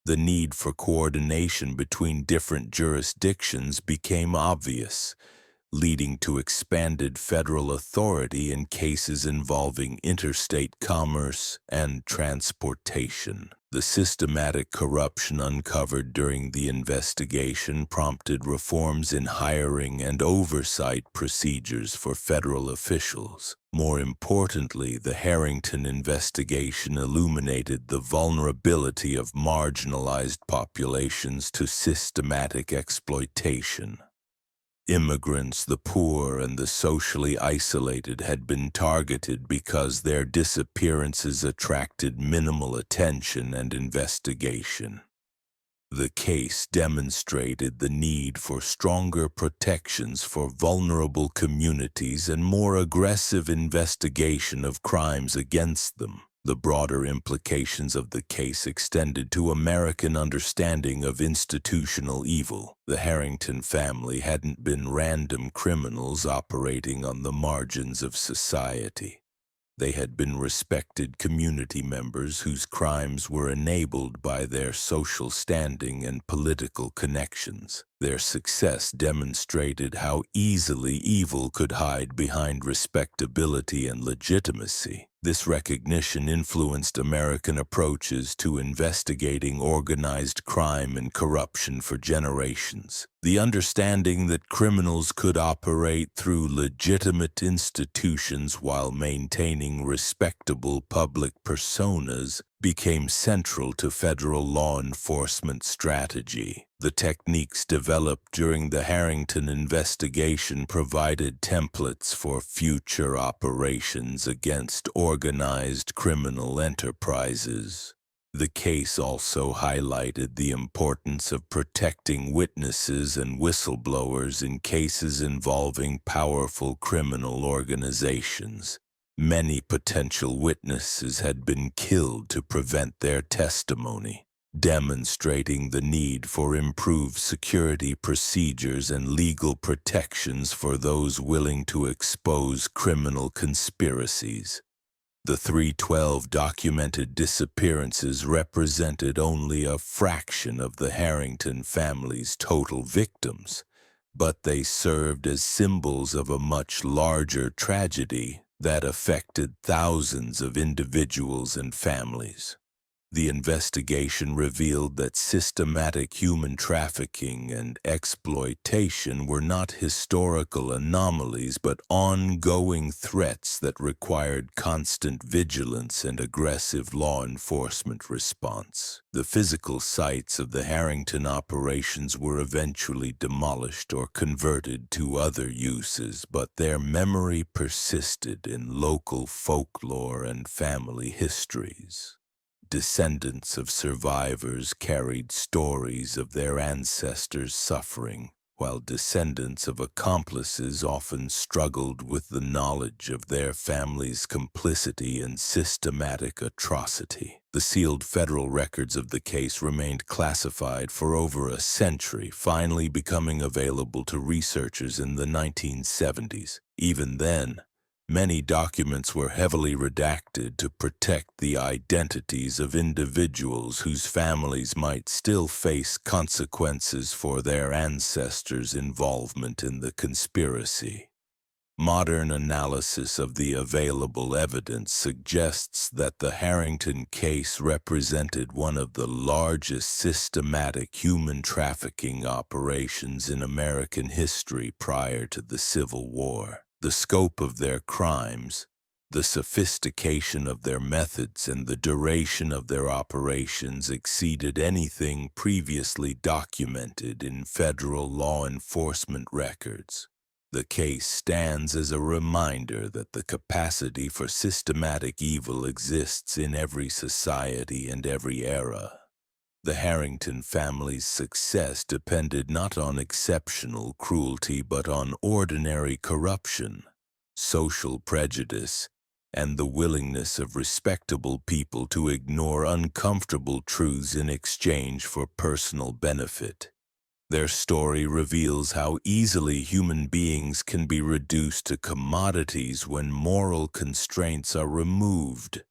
The need for coordination between different jurisdictions became obvious, leading to expanded federal authority in cases involving interstate commerce and transportation. The systematic corruption uncovered during the investigation prompted reforms in hiring and oversight procedures for federal officials. More importantly, the Harrington investigation illuminated the vulnerability of marginalized populations to systematic exploitation. Immigrants, the poor, and the socially isolated had been targeted because their disappearances attracted minimal attention and investigation. The case demonstrated the need for stronger protections for vulnerable communities and more aggressive investigation of crimes against them. The broader implications of the case extended to American understanding of institutional evil. The Harrington family hadn't been random criminals operating on the margins of society. They had been respected community members whose crimes were enabled by their social standing and political connections. Their success demonstrated how easily evil could hide behind respectability and legitimacy. This recognition influenced American approaches to investigating organized crime and corruption for generations. The understanding that criminals could operate through legitimate institutions while maintaining respectable public personas became central to federal law enforcement strategy. The techniques developed during the Harrington investigation provided templates for future operations against organized criminal enterprises. The case also highlighted the importance of protecting witnesses and whistleblowers in cases involving powerful criminal organizations. Many potential witnesses had been killed to prevent their testimony, demonstrating the need for improved security procedures and legal protections for those willing to expose criminal conspiracies. The 312 documented disappearances represented only a fraction of the Harrington family's total victims, but they served as symbols of a much larger tragedy that affected thousands of individuals and families. The investigation revealed that systematic human trafficking and exploitation were not historical anomalies but ongoing threats that required constant vigilance and aggressive law enforcement response. The physical sites of the Harrington operations were eventually demolished or converted to other uses, but their memory persisted in local folklore and family histories. Descendants of survivors carried stories of their ancestors' suffering, while descendants of accomplices often struggled with the knowledge of their family's complicity in systematic atrocity. The sealed federal records of the case remained classified for over a century, finally becoming available to researchers in the 1970s. Even then, many documents were heavily redacted to protect the identities of individuals whose families might still face consequences for their ancestors' involvement in the conspiracy. Modern analysis of the available evidence suggests that the Harrington case represented one of the largest systematic human trafficking operations in American history prior to the Civil War. The scope of their crimes, the sophistication of their methods, and the duration of their operations exceeded anything previously documented in federal law enforcement records. The case stands as a reminder that the capacity for systematic evil exists in every society and every era. The Harrington family's success depended not on exceptional cruelty but on ordinary corruption, social prejudice, and the willingness of respectable people to ignore uncomfortable truths in exchange for personal benefit. Their story reveals how easily human beings can be reduced to commodities when moral constraints are removed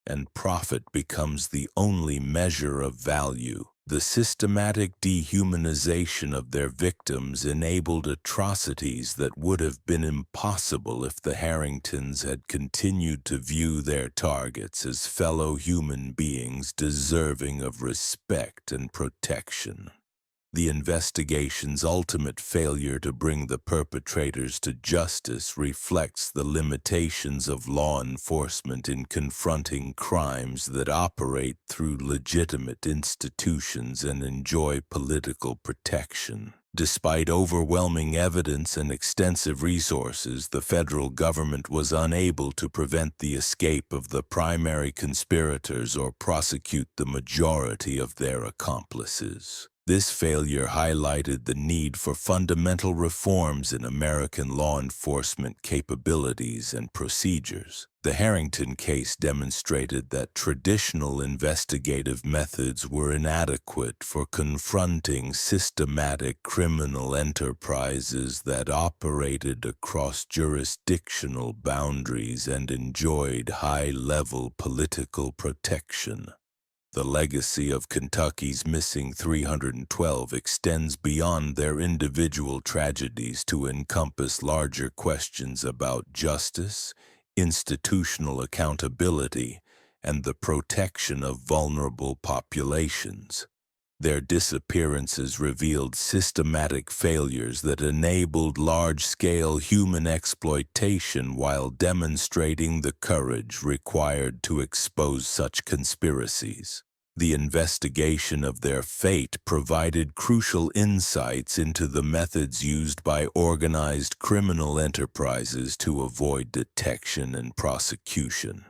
and profit becomes the only measure of value. The systematic dehumanization of their victims enabled atrocities that would have been impossible if the Harringtons had continued to view their targets as fellow human beings deserving of respect and protection. The investigation's ultimate failure to bring the perpetrators to justice reflects the limitations of law enforcement in confronting crimes that operate through legitimate institutions and enjoy political protection. Despite overwhelming evidence and extensive resources, the federal government was unable to prevent the escape of the primary conspirators or prosecute the majority of their accomplices. This failure highlighted the need for fundamental reforms in American law enforcement capabilities and procedures. The Harrington case demonstrated that traditional investigative methods were inadequate for confronting systematic criminal enterprises that operated across jurisdictional boundaries and enjoyed high-level political protection. The legacy of Kentucky's missing 312 extends beyond their individual tragedies to encompass larger questions about justice, institutional accountability, and the protection of vulnerable populations. Their disappearances revealed systematic failures that enabled large-scale human exploitation while demonstrating the courage required to expose such conspiracies. The investigation of their fate provided crucial insights into the methods used by organized criminal enterprises to avoid detection and prosecution.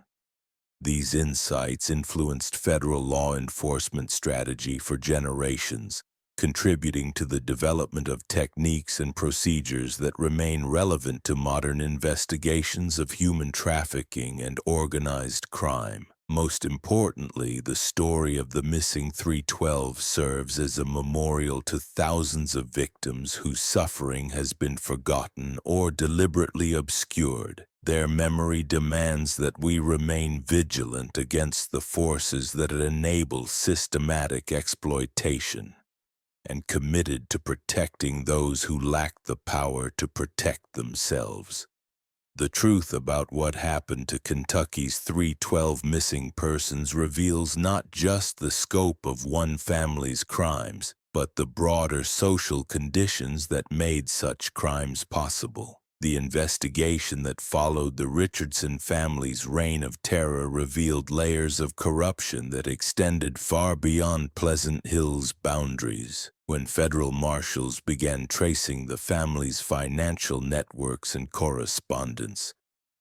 These insights influenced federal law enforcement strategy for generations, contributing to the development of techniques and procedures that remain relevant to modern investigations of human trafficking and organized crime. Most importantly, the story of the missing 312 serves as a memorial to thousands of victims whose suffering has been forgotten or deliberately obscured. Their memory demands that we remain vigilant against the forces that enable systematic exploitation and committed to protecting those who lack the power to protect themselves. The truth about what happened to Kentucky's 312 missing persons reveals not just the scope of one family's crimes, but the broader social conditions that made such crimes possible. The investigation that followed the Richardson family's reign of terror revealed layers of corruption that extended far beyond Pleasant Hill's boundaries. When federal marshals began tracing the family's financial networks and correspondence,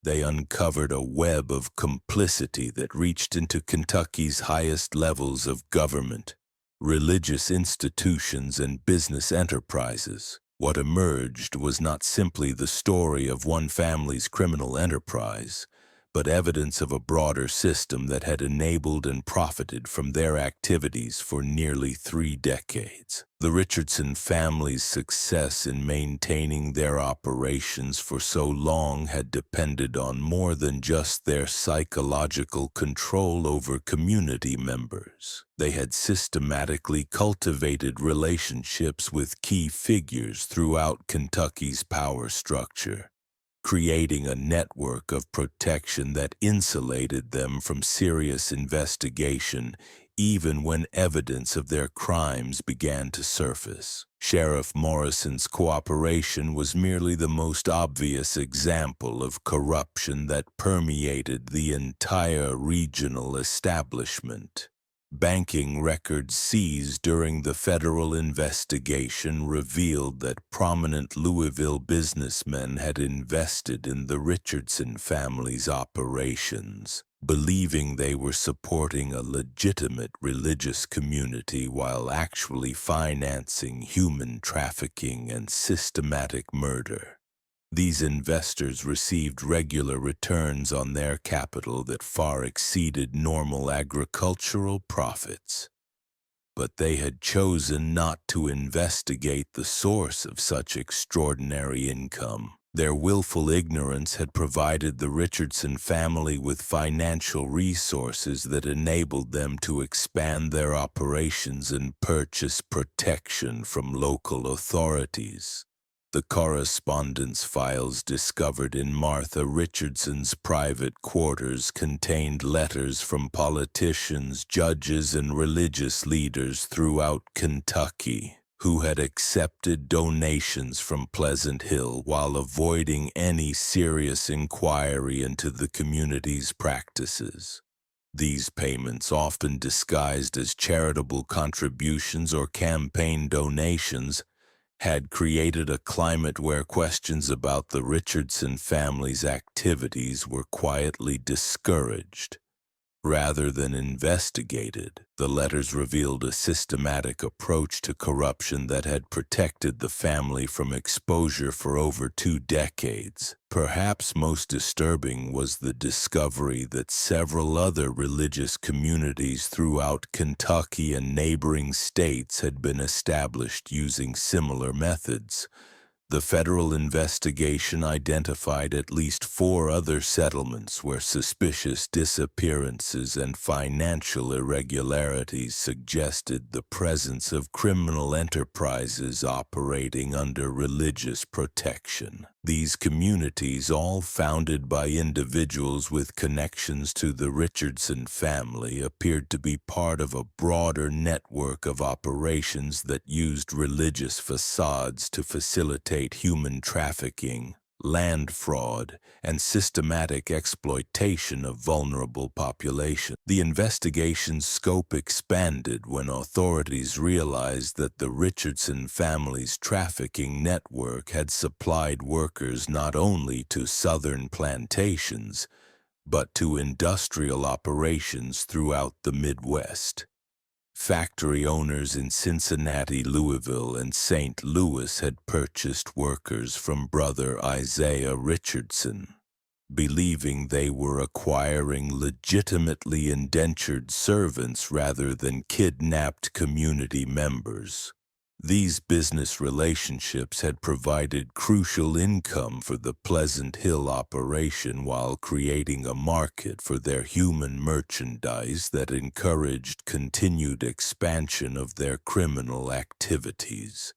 they uncovered a web of complicity that reached into Kentucky's highest levels of government, religious institutions, and business enterprises. What emerged was not simply the story of one family's criminal enterprise, but evidence of a broader system that had enabled and profited from their activities for nearly 3 decades. The Richardson family's success in maintaining their operations for so long had depended on more than just their psychological control over community members. They had systematically cultivated relationships with key figures throughout Kentucky's power structure, creating a network of protection that insulated them from serious investigation even when evidence of their crimes began to surface. Sheriff Morrison's cooperation was merely the most obvious example of corruption that permeated the entire regional establishment. Banking records seized during the federal investigation revealed that prominent Louisville businessmen had invested in the Richardson family's operations, believing they were supporting a legitimate religious community while actually financing human trafficking and systematic murder. These investors received regular returns on their capital that far exceeded normal agricultural profits. But they had chosen not to investigate the source of such extraordinary income. Their willful ignorance had provided the Richardson family with financial resources that enabled them to expand their operations and purchase protection from local authorities. The correspondence files discovered in Martha Richardson's private quarters contained letters from politicians, judges, and religious leaders throughout Kentucky who had accepted donations from Pleasant Hill while avoiding any serious inquiry into the community's practices. These payments, often disguised as charitable contributions or campaign donations, had created a climate where questions about the Richardson family's activities were quietly discouraged rather than investigated. The letters revealed a systematic approach to corruption that had protected the family from exposure for over 2 decades. Perhaps most disturbing was the discovery that several other religious communities throughout Kentucky and neighboring states had been established using similar methods. The federal investigation identified at least 4 other settlements where suspicious disappearances and financial irregularities suggested the presence of criminal enterprises operating under religious protection. These communities, all founded by individuals with connections to the Richardson family, appeared to be part of a broader network of operations that used religious facades to facilitate human trafficking, land fraud, and systematic exploitation of vulnerable populations. The investigation's scope expanded when authorities realized that the Richardson family's trafficking network had supplied workers not only to southern plantations, but to industrial operations throughout the Midwest. Factory owners in Cincinnati, Louisville, and St. Louis had purchased workers from brother Isaiah Richardson, believing they were acquiring legitimately indentured servants rather than kidnapped community members. These business relationships had provided crucial income for the Pleasant Hill operation while creating a market for their human merchandise that encouraged continued expansion of their criminal activities.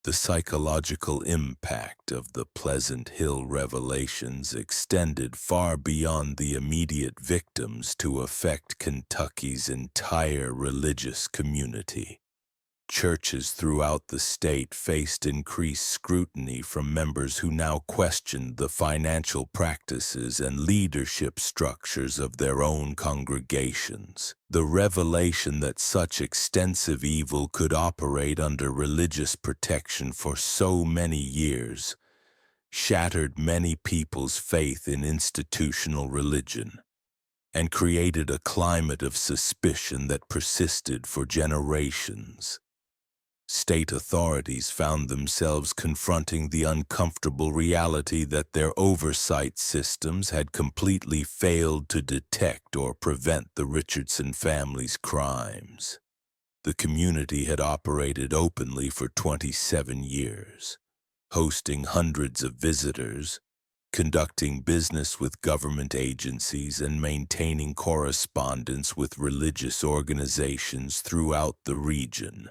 The psychological impact of the Pleasant Hill revelations extended far beyond the immediate victims to affect Kentucky's entire religious community. Churches throughout the state faced increased scrutiny from members who now questioned the financial practices and leadership structures of their own congregations. The revelation that such extensive evil could operate under religious protection for so many years shattered many people's faith in institutional religion and created a climate of suspicion that persisted for generations. State authorities found themselves confronting the uncomfortable reality that their oversight systems had completely failed to detect or prevent the Richardson family's crimes. The community had operated openly for 27 years, hosting hundreds of visitors, conducting business with government agencies, and maintaining correspondence with religious organizations throughout the region.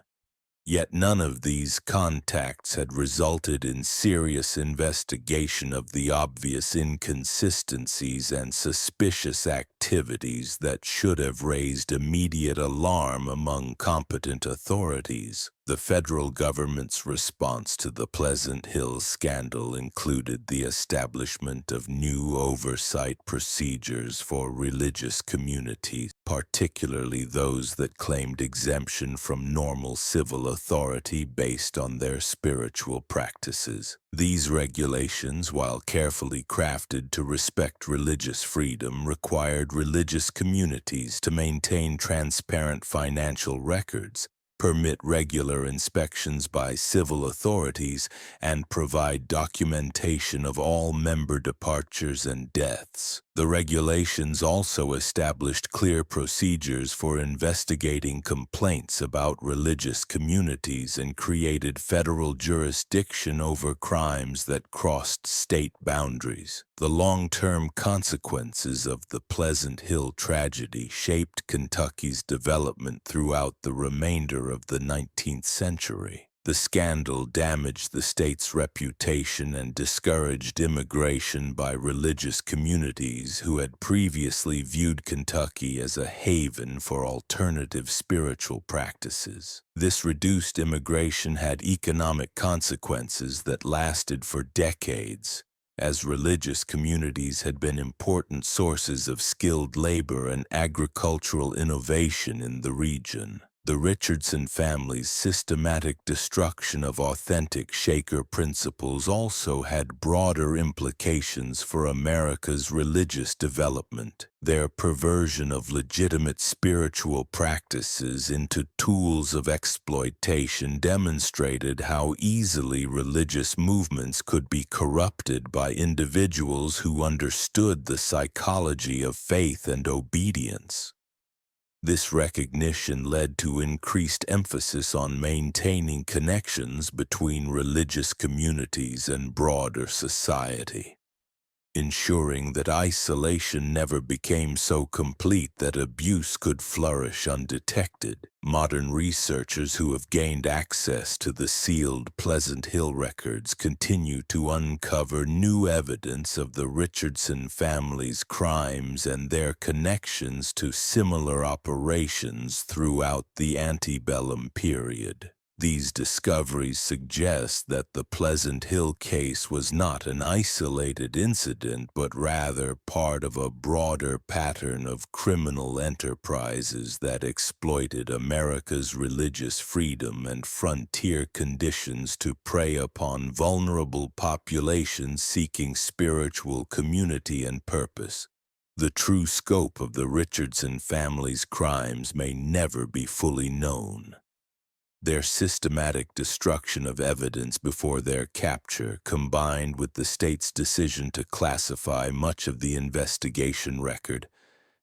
Yet none of these contacts had resulted in serious investigation of the obvious inconsistencies and suspicious activities that should have raised immediate alarm among competent authorities. The federal government's response to the Pleasant Hill scandal included the establishment of new oversight procedures for religious communities, particularly those that claimed exemption from normal civil authority based on their spiritual practices. These regulations, while carefully crafted to respect religious freedom, required religious communities to maintain transparent financial records, permit regular inspections by civil authorities, and provide documentation of all member departures and deaths. The regulations also established clear procedures for investigating complaints about religious communities and created federal jurisdiction over crimes that crossed state boundaries. The long-term consequences of the Pleasant Hill tragedy shaped Kentucky's development throughout the remainder of the 19th century. The scandal damaged the state's reputation and discouraged immigration by religious communities who had previously viewed Kentucky as a haven for alternative spiritual practices. This reduced immigration had economic consequences that lasted for decades, as religious communities had been important sources of skilled labor and agricultural innovation in the region. The Richardson family's systematic destruction of authentic Shaker principles also had broader implications for America's religious development. Their perversion of legitimate spiritual practices into tools of exploitation demonstrated how easily religious movements could be corrupted by individuals who understood the psychology of faith and obedience. This recognition led to increased emphasis on maintaining connections between religious communities and broader society, ensuring that isolation never became so complete that abuse could flourish undetected. Modern researchers who have gained access to the sealed Pleasant Hill records continue to uncover new evidence of the Richardson family's crimes and their connections to similar operations throughout the antebellum period. These discoveries suggest that the Pleasant Hill case was not an isolated incident, but rather part of a broader pattern of criminal enterprises that exploited America's religious freedom and frontier conditions to prey upon vulnerable populations seeking spiritual community and purpose. The true scope of the Richardson family's crimes may never be fully known. Their systematic destruction of evidence before their capture, combined with the state's decision to classify much of the investigation record,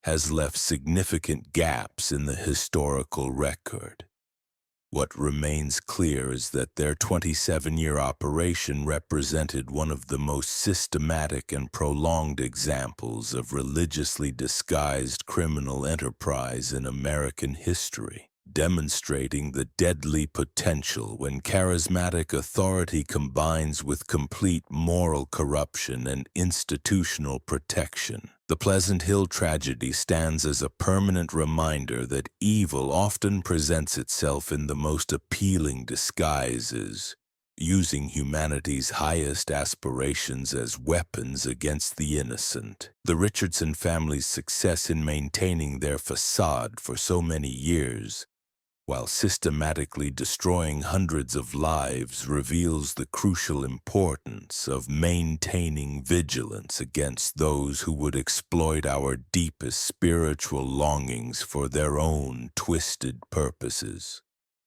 has left significant gaps in the historical record. What remains clear is that their 27-year operation represented one of the most systematic and prolonged examples of religiously disguised criminal enterprise in American history, demonstrating the deadly potential when charismatic authority combines with complete moral corruption and institutional protection. The Pleasant Hill tragedy stands as a permanent reminder that evil often presents itself in the most appealing disguises, using humanity's highest aspirations as weapons against the innocent. The Richardson family's success in maintaining their facade for so many years, while systematically destroying hundreds of lives, reveals the crucial importance of maintaining vigilance against those who would exploit our deepest spiritual longings for their own twisted purposes.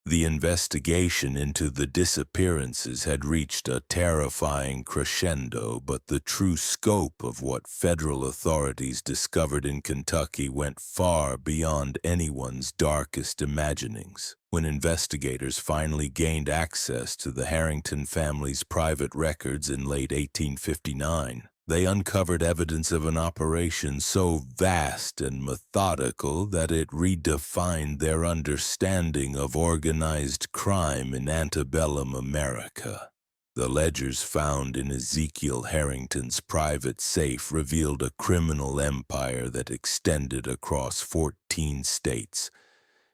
The investigation into the disappearances had reached a terrifying crescendo, but the true scope of what federal authorities discovered in Kentucky went far beyond anyone's darkest imaginings. When investigators finally gained access to the Harrington family's private records in late 1859, they uncovered evidence of an operation so vast and methodical that it redefined their understanding of organized crime in antebellum America. The ledgers found in Ezekiel Harrington's private safe revealed a criminal empire that extended across 14 states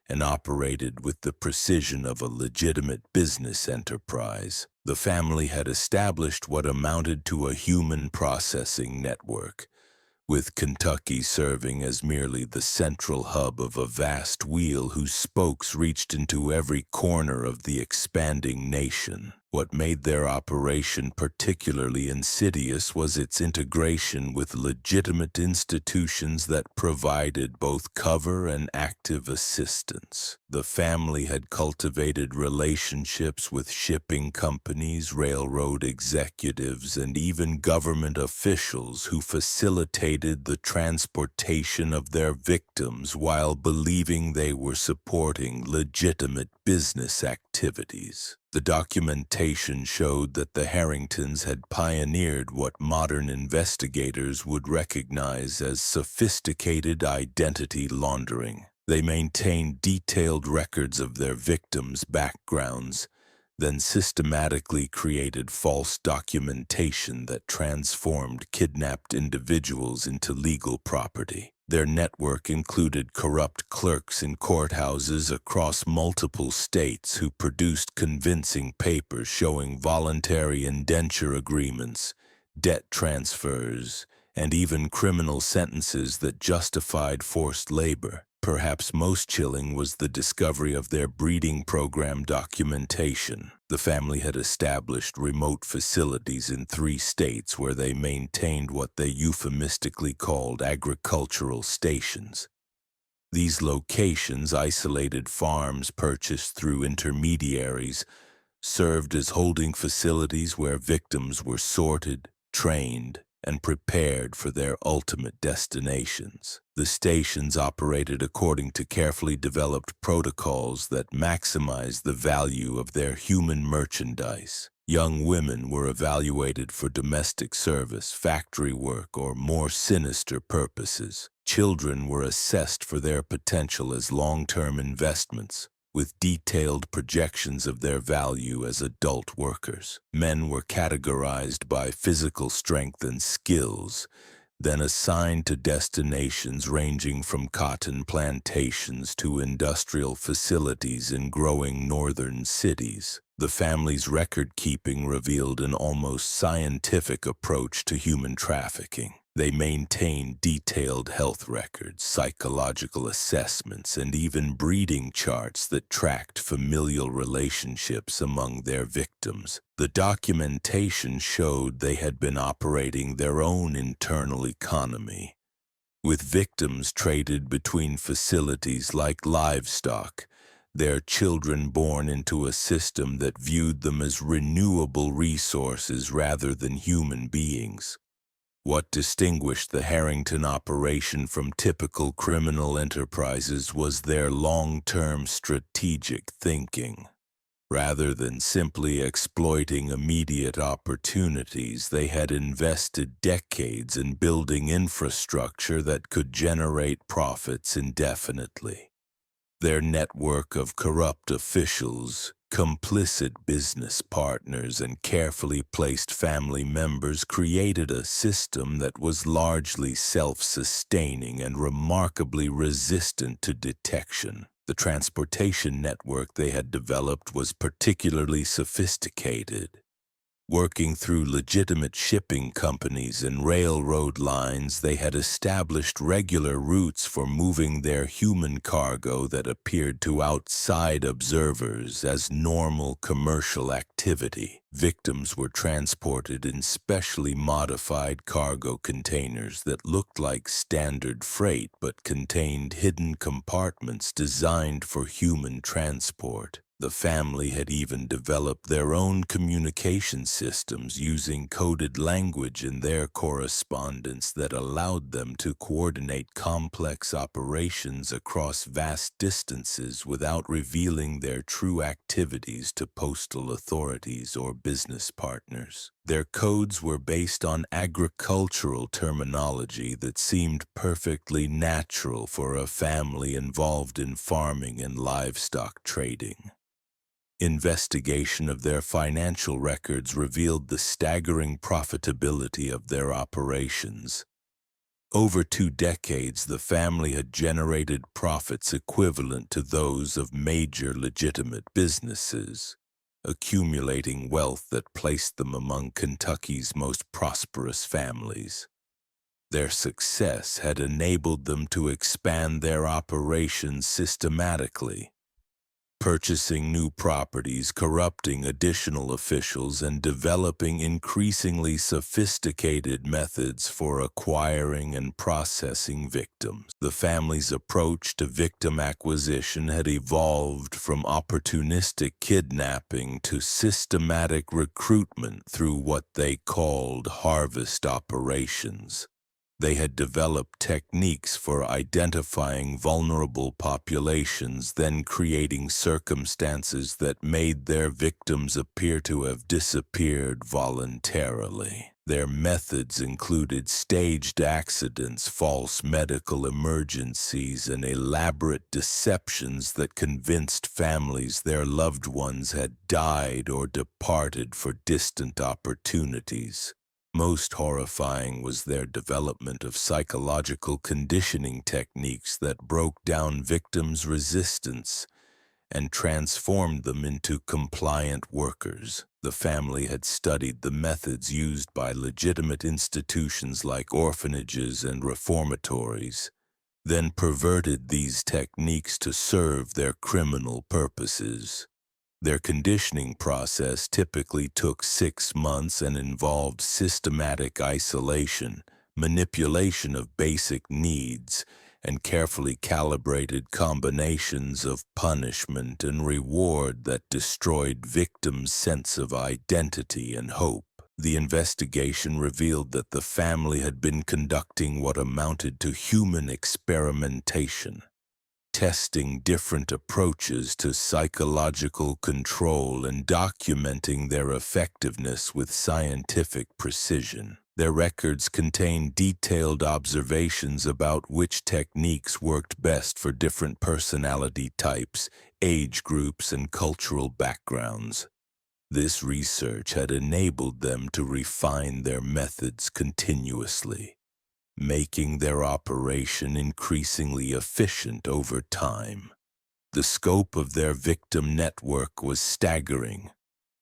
and operated with the precision of a legitimate business enterprise. The family had established what amounted to a human processing network, with Kentucky serving as merely the central hub of a vast wheel whose spokes reached into every corner of the expanding nation. What made their operation particularly insidious was its integration with legitimate institutions that provided both cover and active assistance. The family had cultivated relationships with shipping companies, railroad executives, and even government officials who facilitated the transportation of their victims while believing they were supporting legitimate business activities. The documentation showed that the Harringtons had pioneered what modern investigators would recognize as sophisticated identity laundering. They maintained detailed records of their victims' backgrounds, then systematically created false documentation that transformed kidnapped individuals into legal property. Their network included corrupt clerks in courthouses across multiple states who produced convincing papers showing voluntary indenture agreements, debt transfers, and even criminal sentences that justified forced labor. Perhaps most chilling was the discovery of their breeding program documentation. The family had established remote facilities in 3 states where they maintained what they euphemistically called agricultural stations. These locations, isolated farms purchased through intermediaries, served as holding facilities where victims were sorted, trained, and prepared for their ultimate destinations. The stations operated according to carefully developed protocols that maximized the value of their human merchandise. Young women were evaluated for domestic service, factory work, or more sinister purposes. Children were assessed for their potential as long-term investments, with detailed projections of their value as adult workers. Men were categorized by physical strength and skills, then assigned to destinations ranging from cotton plantations to industrial facilities in growing northern cities. The family's record-keeping revealed an almost scientific approach to human trafficking. They maintained detailed health records, psychological assessments, and even breeding charts that tracked familial relationships among their victims. The documentation showed they had been operating their own internal economy, with victims traded between facilities like livestock, their children born into a system that viewed them as renewable resources rather than human beings. What distinguished the Harrington operation from typical criminal enterprises was their long-term strategic thinking. Rather than simply exploiting immediate opportunities, they had invested decades in building infrastructure that could generate profits indefinitely. Their network of corrupt officials, complicit business partners, and carefully placed family members created a system that was largely self-sustaining and remarkably resistant to detection. The transportation network they had developed was particularly sophisticated. Working through legitimate shipping companies and railroad lines, they had established regular routes for moving their human cargo that appeared to outside observers as normal commercial activity. Victims were transported in specially modified cargo containers that looked like standard freight but contained hidden compartments designed for human transport. The family had even developed their own communication systems using coded language in their correspondence that allowed them to coordinate complex operations across vast distances without revealing their true activities to postal authorities or business partners. Their codes were based on agricultural terminology that seemed perfectly natural for a family involved in farming and livestock trading. Investigation of their financial records revealed the staggering profitability of their operations. Over 2 decades, the family had generated profits equivalent to those of major legitimate businesses, accumulating wealth that placed them among Kentucky's most prosperous families. Their success had enabled them to expand their operations systematically, purchasing new properties, corrupting additional officials, and developing increasingly sophisticated methods for acquiring and processing victims. The family's approach to victim acquisition had evolved from opportunistic kidnapping to systematic recruitment through what they called harvest operations. They had developed techniques for identifying vulnerable populations, then creating circumstances that made their victims appear to have disappeared voluntarily. Their methods included staged accidents, false medical emergencies, and elaborate deceptions that convinced families their loved ones had died or departed for distant opportunities. Most horrifying was their development of psychological conditioning techniques that broke down victims' resistance and transformed them into compliant workers. The family had studied the methods used by legitimate institutions like orphanages and reformatories, then perverted these techniques to serve their criminal purposes. Their conditioning process typically took 6 months and involved systematic isolation, manipulation of basic needs, and carefully calibrated combinations of punishment and reward that destroyed victims' sense of identity and hope. The investigation revealed that the family had been conducting what amounted to human experimentation, testing different approaches to psychological control and documenting their effectiveness with scientific precision. Their records contain detailed observations about which techniques worked best for different personality types, age groups, and cultural backgrounds. This research had enabled them to refine their methods continuously, making their operation increasingly efficient over time. The scope of their victim network was staggering.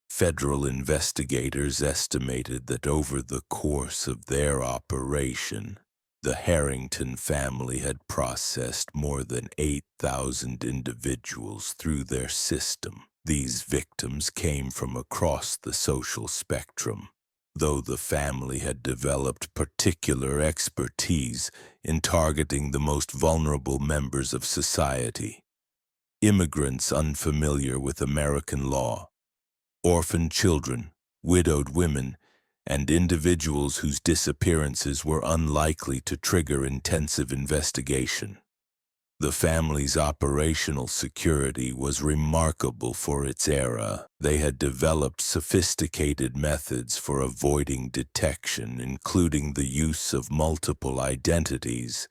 Federal investigators estimated that over the course of their operation, the Harrington family had processed more than 8,000 individuals through their system. These victims came from across the social spectrum, though the family had developed particular expertise in targeting the most vulnerable members of society: immigrants unfamiliar with American law, orphaned children, widowed women, and individuals whose disappearances were unlikely to trigger intensive investigation. The family's operational security was remarkable for its era. They had developed sophisticated methods for avoiding detection, including the use of multiple identities,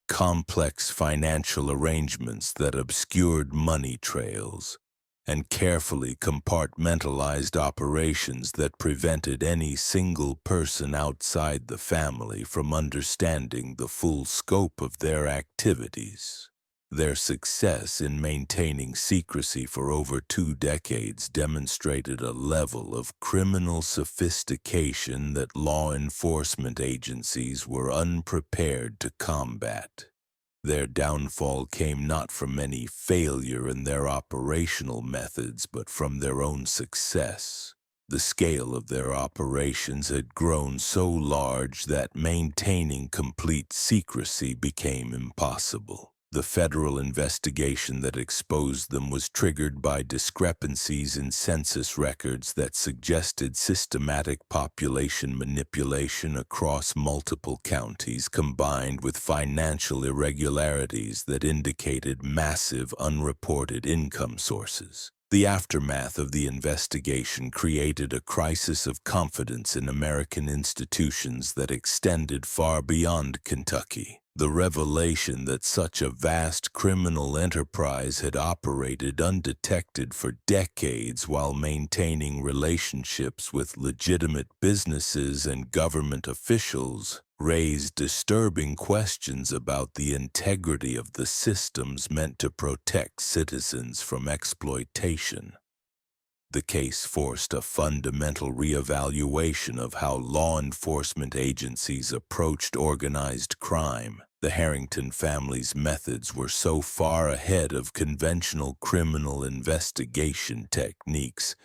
complex financial arrangements that obscured money trails, and carefully compartmentalized operations that prevented any single person outside the family from understanding the full scope of their activities. Their success in maintaining secrecy for over 2 decades demonstrated a level of criminal sophistication that law enforcement agencies were unprepared to combat. Their downfall came not from any failure in their operational methods, but from their own success. The scale of their operations had grown so large that maintaining complete secrecy became impossible. The federal investigation that exposed them was triggered by discrepancies in census records that suggested systematic population manipulation across multiple counties, combined with financial irregularities that indicated massive unreported income sources. The aftermath of the investigation created a crisis of confidence in American institutions that extended far beyond Kentucky. The revelation that such a vast criminal enterprise had operated undetected for decades while maintaining relationships with legitimate businesses and government officials raised disturbing questions about the integrity of the systems meant to protect citizens from exploitation. The case forced a fundamental reevaluation of how law enforcement agencies approached organized crime. The Harrington family's methods were so far ahead of conventional criminal investigation techniques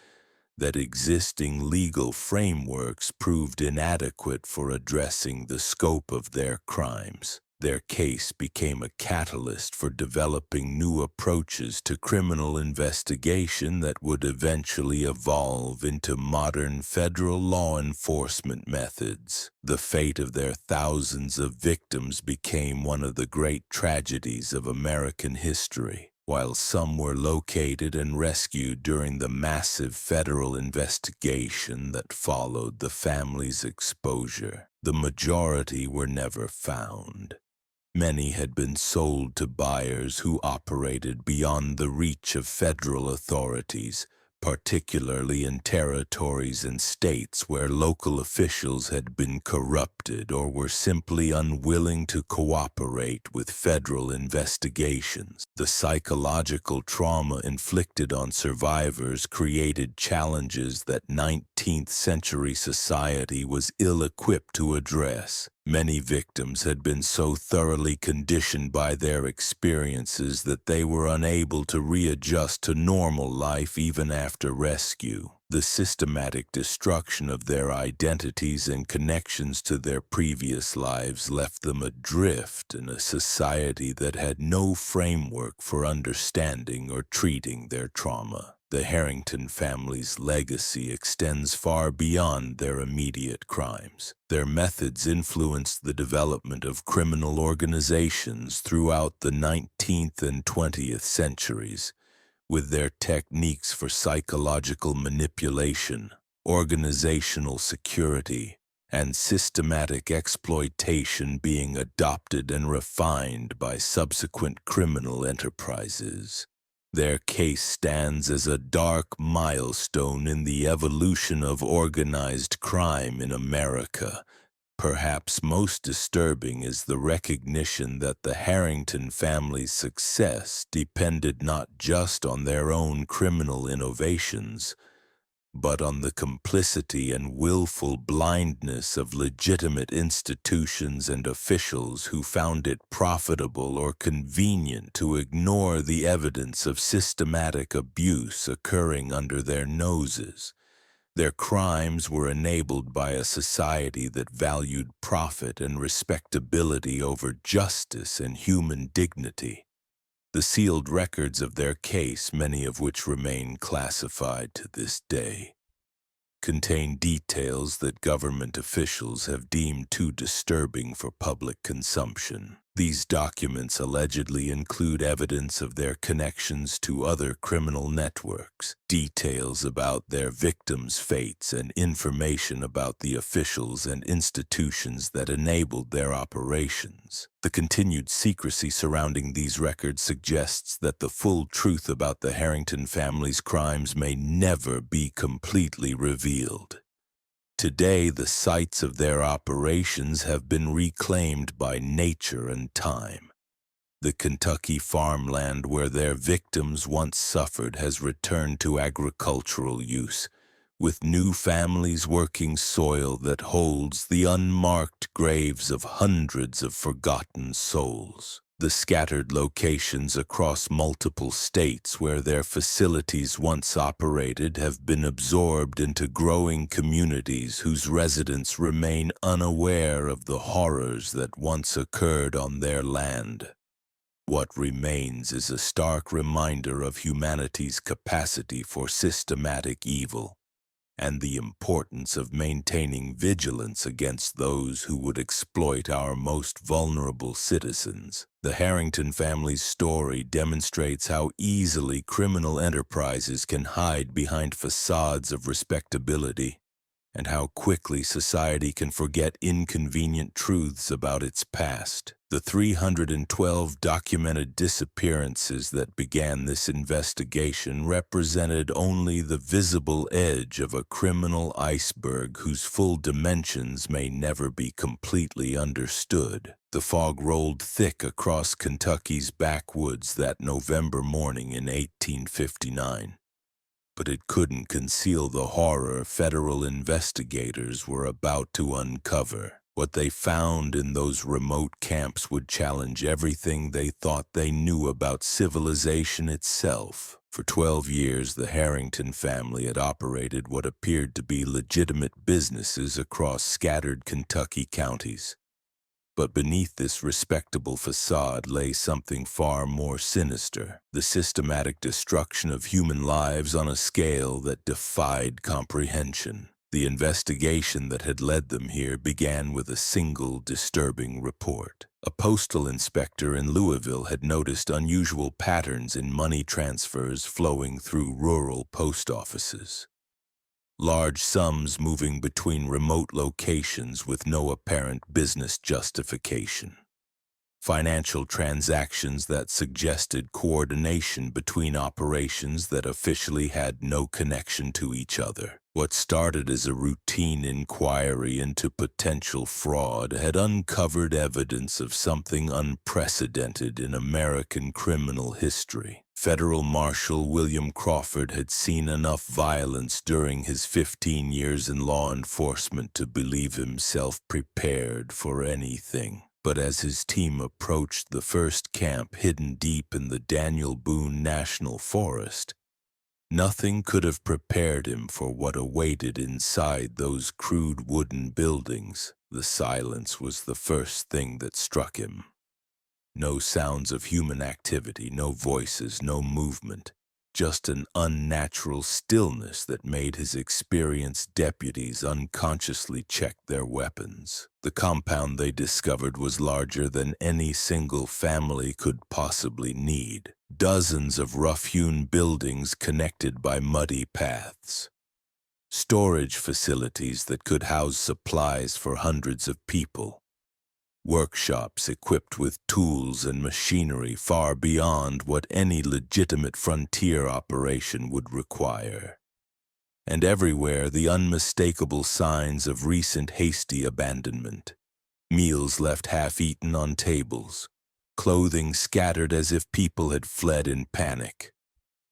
that existing legal frameworks proved inadequate for addressing the scope of their crimes. Their case became a catalyst for developing new approaches to criminal investigation that would eventually evolve into modern federal law enforcement methods. The fate of their thousands of victims became one of the great tragedies of American history. While some were located and rescued during the massive federal investigation that followed the family's exposure, the majority were never found. Many had been sold to buyers who operated beyond the reach of federal authorities, particularly in territories and states where local officials had been corrupted or were simply unwilling to cooperate with federal investigations. The psychological trauma inflicted on survivors created challenges that 19th century society was ill-equipped to address. Many victims had been so thoroughly conditioned by their experiences that they were unable to readjust to normal life even after rescue. The systematic destruction of their identities and connections to their previous lives left them adrift in a society that had no framework for understanding or treating their trauma. The Harrington family's legacy extends far beyond their immediate crimes. Their methods influenced the development of criminal organizations throughout the 19th and 20th centuries, with their techniques for psychological manipulation, organizational security, and systematic exploitation being adopted and refined by subsequent criminal enterprises. Their case stands as a dark milestone in the evolution of organized crime in America. Perhaps most disturbing is the recognition that the Harrington family's success depended not just on their own criminal innovations, but on the complicity and willful blindness of legitimate institutions and officials who found it profitable or convenient to ignore the evidence of systematic abuse occurring under their noses. Their crimes were enabled by a society that valued profit and respectability over justice and human dignity. The sealed records of their case, many of which remain classified to this day, contain details that government officials have deemed too disturbing for public consumption. These documents allegedly include evidence of their connections to other criminal networks, details about their victims' fates, and information about the officials and institutions that enabled their operations. The continued secrecy surrounding these records suggests that the full truth about the Harrington family's crimes may never be completely revealed. Today, the sites of their operations have been reclaimed by nature and time. The Kentucky farmland where their victims once suffered has returned to agricultural use, with new families working soil that holds the unmarked graves of hundreds of forgotten souls. The scattered locations across multiple states where their facilities once operated have been absorbed into growing communities whose residents remain unaware of the horrors that once occurred on their land. What remains is a stark reminder of humanity's capacity for systematic evil, and the importance of maintaining vigilance against those who would exploit our most vulnerable citizens. The Harrington family's story demonstrates how easily criminal enterprises can hide behind facades of respectability, and how quickly society can forget inconvenient truths about its past. The 312 documented disappearances that began this investigation represented only the visible edge of a criminal iceberg whose full dimensions may never be completely understood. The fog rolled thick across Kentucky's backwoods that November morning in 1859. But it couldn't conceal the horror federal investigators were about to uncover. What they found in those remote camps would challenge everything they thought they knew about civilization itself. For 12 years, the Harrington family had operated what appeared to be legitimate businesses across scattered Kentucky counties. But beneath this respectable facade lay something far more sinister, the systematic destruction of human lives on a scale that defied comprehension. The investigation that had led them here began with a single disturbing report. A postal inspector in Louisville had noticed unusual patterns in money transfers flowing through rural post offices. Large sums moving between remote locations with no apparent business justification. Financial transactions that suggested coordination between operations that officially had no connection to each other. What started as a routine inquiry into potential fraud had uncovered evidence of something unprecedented in American criminal history. Federal Marshal William Crawford had seen enough violence during his 15 years in law enforcement to believe himself prepared for anything. But as his team approached the first camp hidden deep in the Daniel Boone National Forest, nothing could have prepared him for what awaited inside those crude wooden buildings. The silence was the first thing that struck him. No sounds of human activity, no voices, no movement. Just an unnatural stillness that made his experienced deputies unconsciously check their weapons. The compound they discovered was larger than any single family could possibly need. Dozens of rough-hewn buildings connected by muddy paths. Storage facilities that could house supplies for hundreds of people. Workshops equipped with tools and machinery far beyond what any legitimate frontier operation would require. And everywhere the unmistakable signs of recent hasty abandonment. Meals left half-eaten on tables, clothing scattered as if people had fled in panic.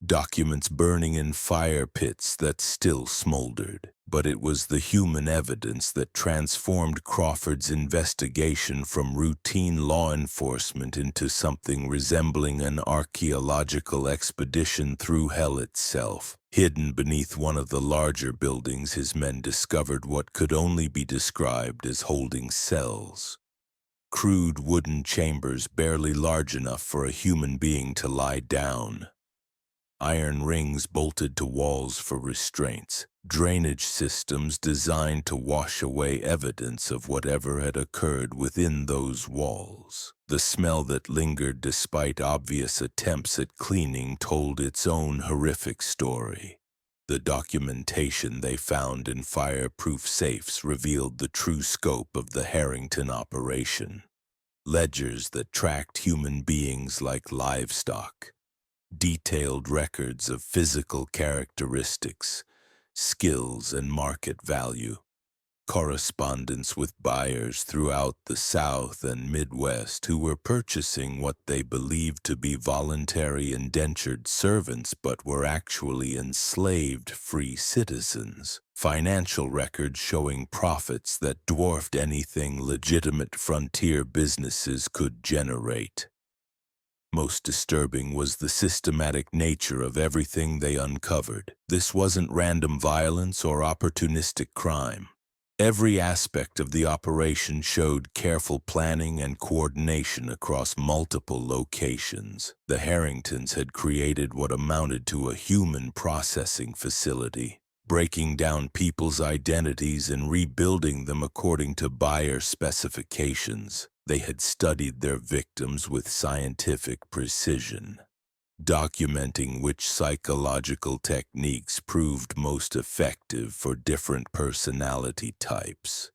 Documents burning in fire pits that still smoldered. But it was the human evidence that transformed Crawford's investigation from routine law enforcement into something resembling an archaeological expedition through hell itself. Hidden beneath one of the larger buildings, his men discovered what could only be described as holding cells. Crude wooden chambers barely large enough for a human being to lie down. Iron rings bolted to walls for restraints, drainage systems designed to wash away evidence of whatever had occurred within those walls. The smell that lingered despite obvious attempts at cleaning told its own horrific story. The documentation they found in fireproof safes revealed the true scope of the Harrington operation. Ledgers that tracked human beings like livestock. Detailed records of physical characteristics, skills, and market value. Correspondence with buyers throughout the South and Midwest who were purchasing what they believed to be voluntary indentured servants but were actually enslaved free citizens. Financial records showing profits that dwarfed anything legitimate frontier businesses could generate. Most disturbing was the systematic nature of everything they uncovered. This wasn't random violence or opportunistic crime. Every aspect of the operation showed careful planning and coordination across multiple locations. The Harringtons had created what amounted to a human processing facility, breaking down people's identities and rebuilding them according to buyer specifications. They had studied their victims with scientific precision, documenting which psychological techniques proved most effective for different personality types.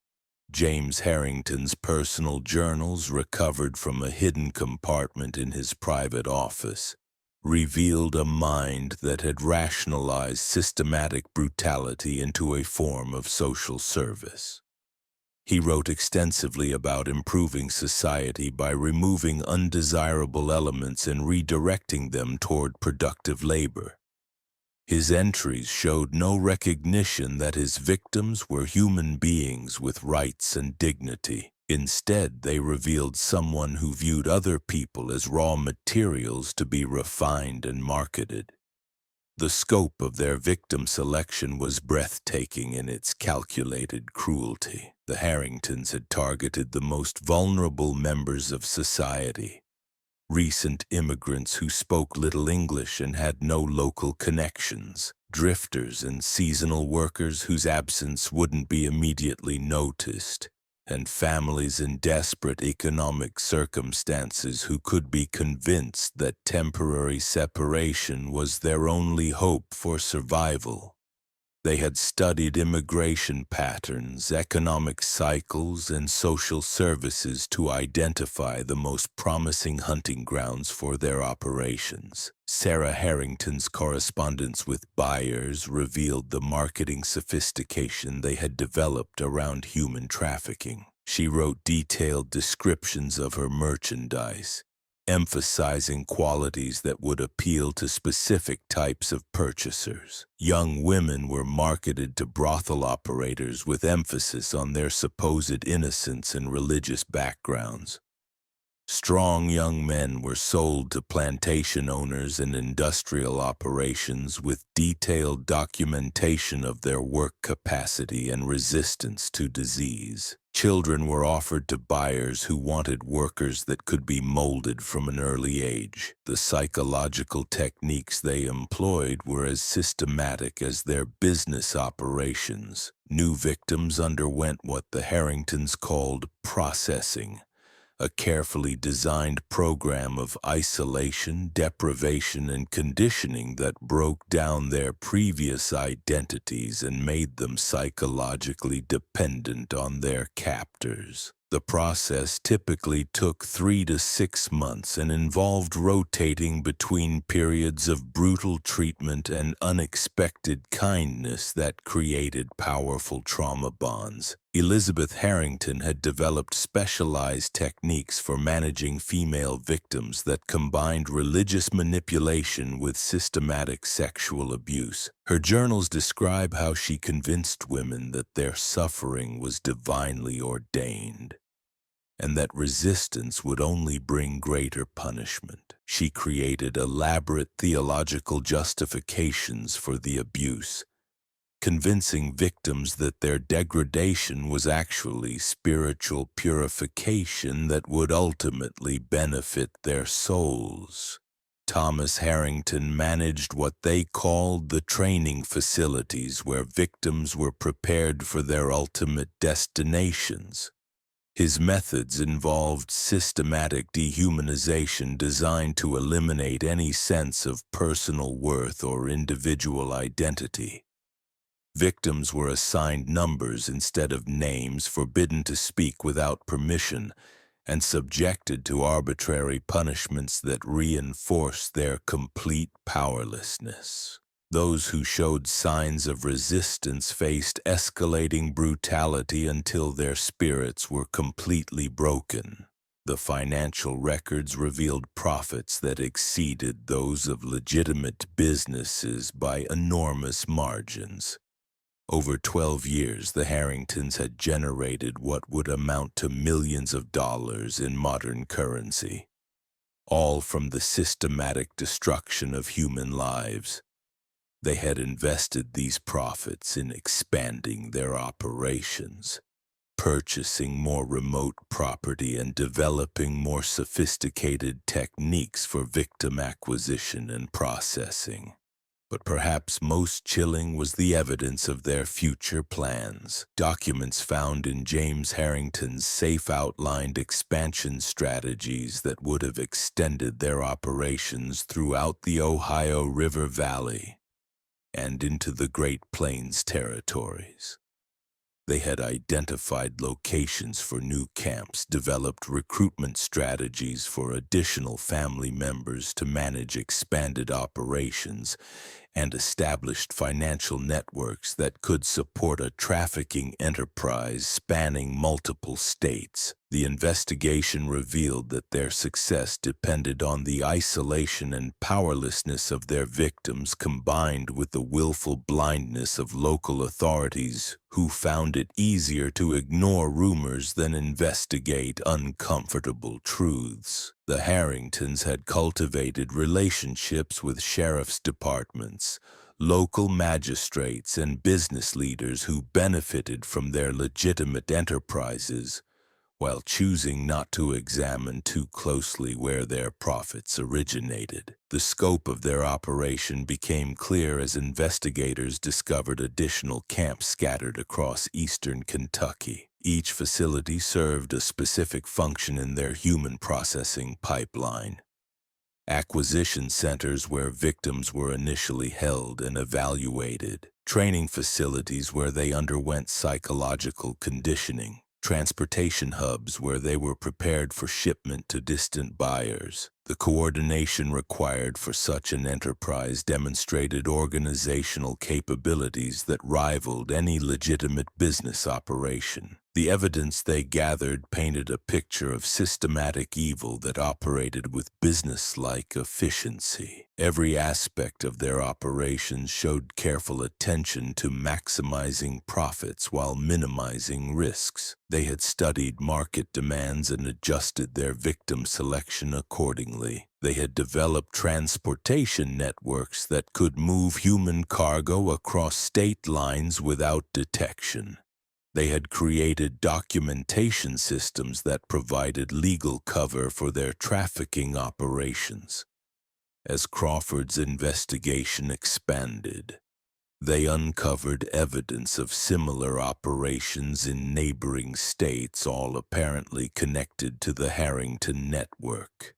James Harrington's personal journals, recovered from a hidden compartment in his private office, revealed a mind that had rationalized systematic brutality into a form of social service. He wrote extensively about improving society by removing undesirable elements and redirecting them toward productive labor. His entries showed no recognition that his victims were human beings with rights and dignity. Instead, they revealed someone who viewed other people as raw materials to be refined and marketed. The scope of their victim selection was breathtaking in its calculated cruelty. The Harringtons had targeted the most vulnerable members of society, recent immigrants who spoke little English and had no local connections, drifters and seasonal workers whose absence wouldn't be immediately noticed, and families in desperate economic circumstances who could be convinced that temporary separation was their only hope for survival. They had studied immigration patterns, economic cycles, and social services to identify the most promising hunting grounds for their operations. Sarah Harrington's correspondence with buyers revealed the marketing sophistication they had developed around human trafficking. She wrote detailed descriptions of her merchandise, emphasizing qualities that would appeal to specific types of purchasers. Young women were marketed to brothel operators with emphasis on their supposed innocence and religious backgrounds. Strong young men were sold to plantation owners and industrial operations with detailed documentation of their work capacity and resistance to disease. Children were offered to buyers who wanted workers that could be molded from an early age. The psychological techniques they employed were as systematic as their business operations. New victims underwent what the Harringtons called processing, a carefully designed program of isolation, deprivation, and conditioning that broke down their previous identities and made them psychologically dependent on their captors. The process typically took 3 to 6 months and involved rotating between periods of brutal treatment and unexpected kindness that created powerful trauma bonds. Elizabeth Harrington had developed specialized techniques for managing female victims that combined religious manipulation with systematic sexual abuse. Her journals describe how she convinced women that their suffering was divinely ordained, and that resistance would only bring greater punishment. She created elaborate theological justifications for the abuse, convincing victims that their degradation was actually spiritual purification that would ultimately benefit their souls. Thomas Harrington managed what they called the training facilities, where victims were prepared for their ultimate destinations. His methods involved systematic dehumanization designed to eliminate any sense of personal worth or individual identity. Victims were assigned numbers instead of names, forbidden to speak without permission, and subjected to arbitrary punishments that reinforced their complete powerlessness. Those who showed signs of resistance faced escalating brutality until their spirits were completely broken. The financial records revealed profits that exceeded those of legitimate businesses by enormous margins. Over 12 years, the Harringtons had generated what would amount to millions of dollars in modern currency, all from the systematic destruction of human lives. They had invested these profits in expanding their operations, purchasing more remote property, and developing more sophisticated techniques for victim acquisition and processing. But perhaps most chilling was the evidence of their future plans. Documents found in James Harrington's safe outlined expansion strategies that would have extended their operations throughout the Ohio River Valley and into the Great Plains territories. They had identified locations for new camps, developed recruitment strategies for additional family members to manage expanded operations, and established financial networks that could support a trafficking enterprise spanning multiple states. The investigation revealed that their success depended on the isolation and powerlessness of their victims combined with the willful blindness of local authorities who found it easier to ignore rumors than investigate uncomfortable truths. The Harringtons had cultivated relationships with sheriff's departments, local magistrates, and business leaders who benefited from their legitimate enterprises, while choosing not to examine too closely where their profits originated. The scope of their operation became clear as investigators discovered additional camps scattered across eastern Kentucky. Each facility served a specific function in their human processing pipeline. Acquisition centers where victims were initially held and evaluated, training facilities where they underwent psychological conditioning, transportation hubs where they were prepared for shipment to distant buyers. The coordination required for such an enterprise demonstrated organizational capabilities that rivaled any legitimate business operation. The evidence they gathered painted a picture of systematic evil that operated with business-like efficiency. Every aspect of their operations showed careful attention to maximizing profits while minimizing risks. They had studied market demands and adjusted their victim selection accordingly. They had developed transportation networks that could move human cargo across state lines without detection. They had created documentation systems that provided legal cover for their trafficking operations. As Crawford's investigation expanded, they uncovered evidence of similar operations in neighboring states, all apparently connected to the Harrington network.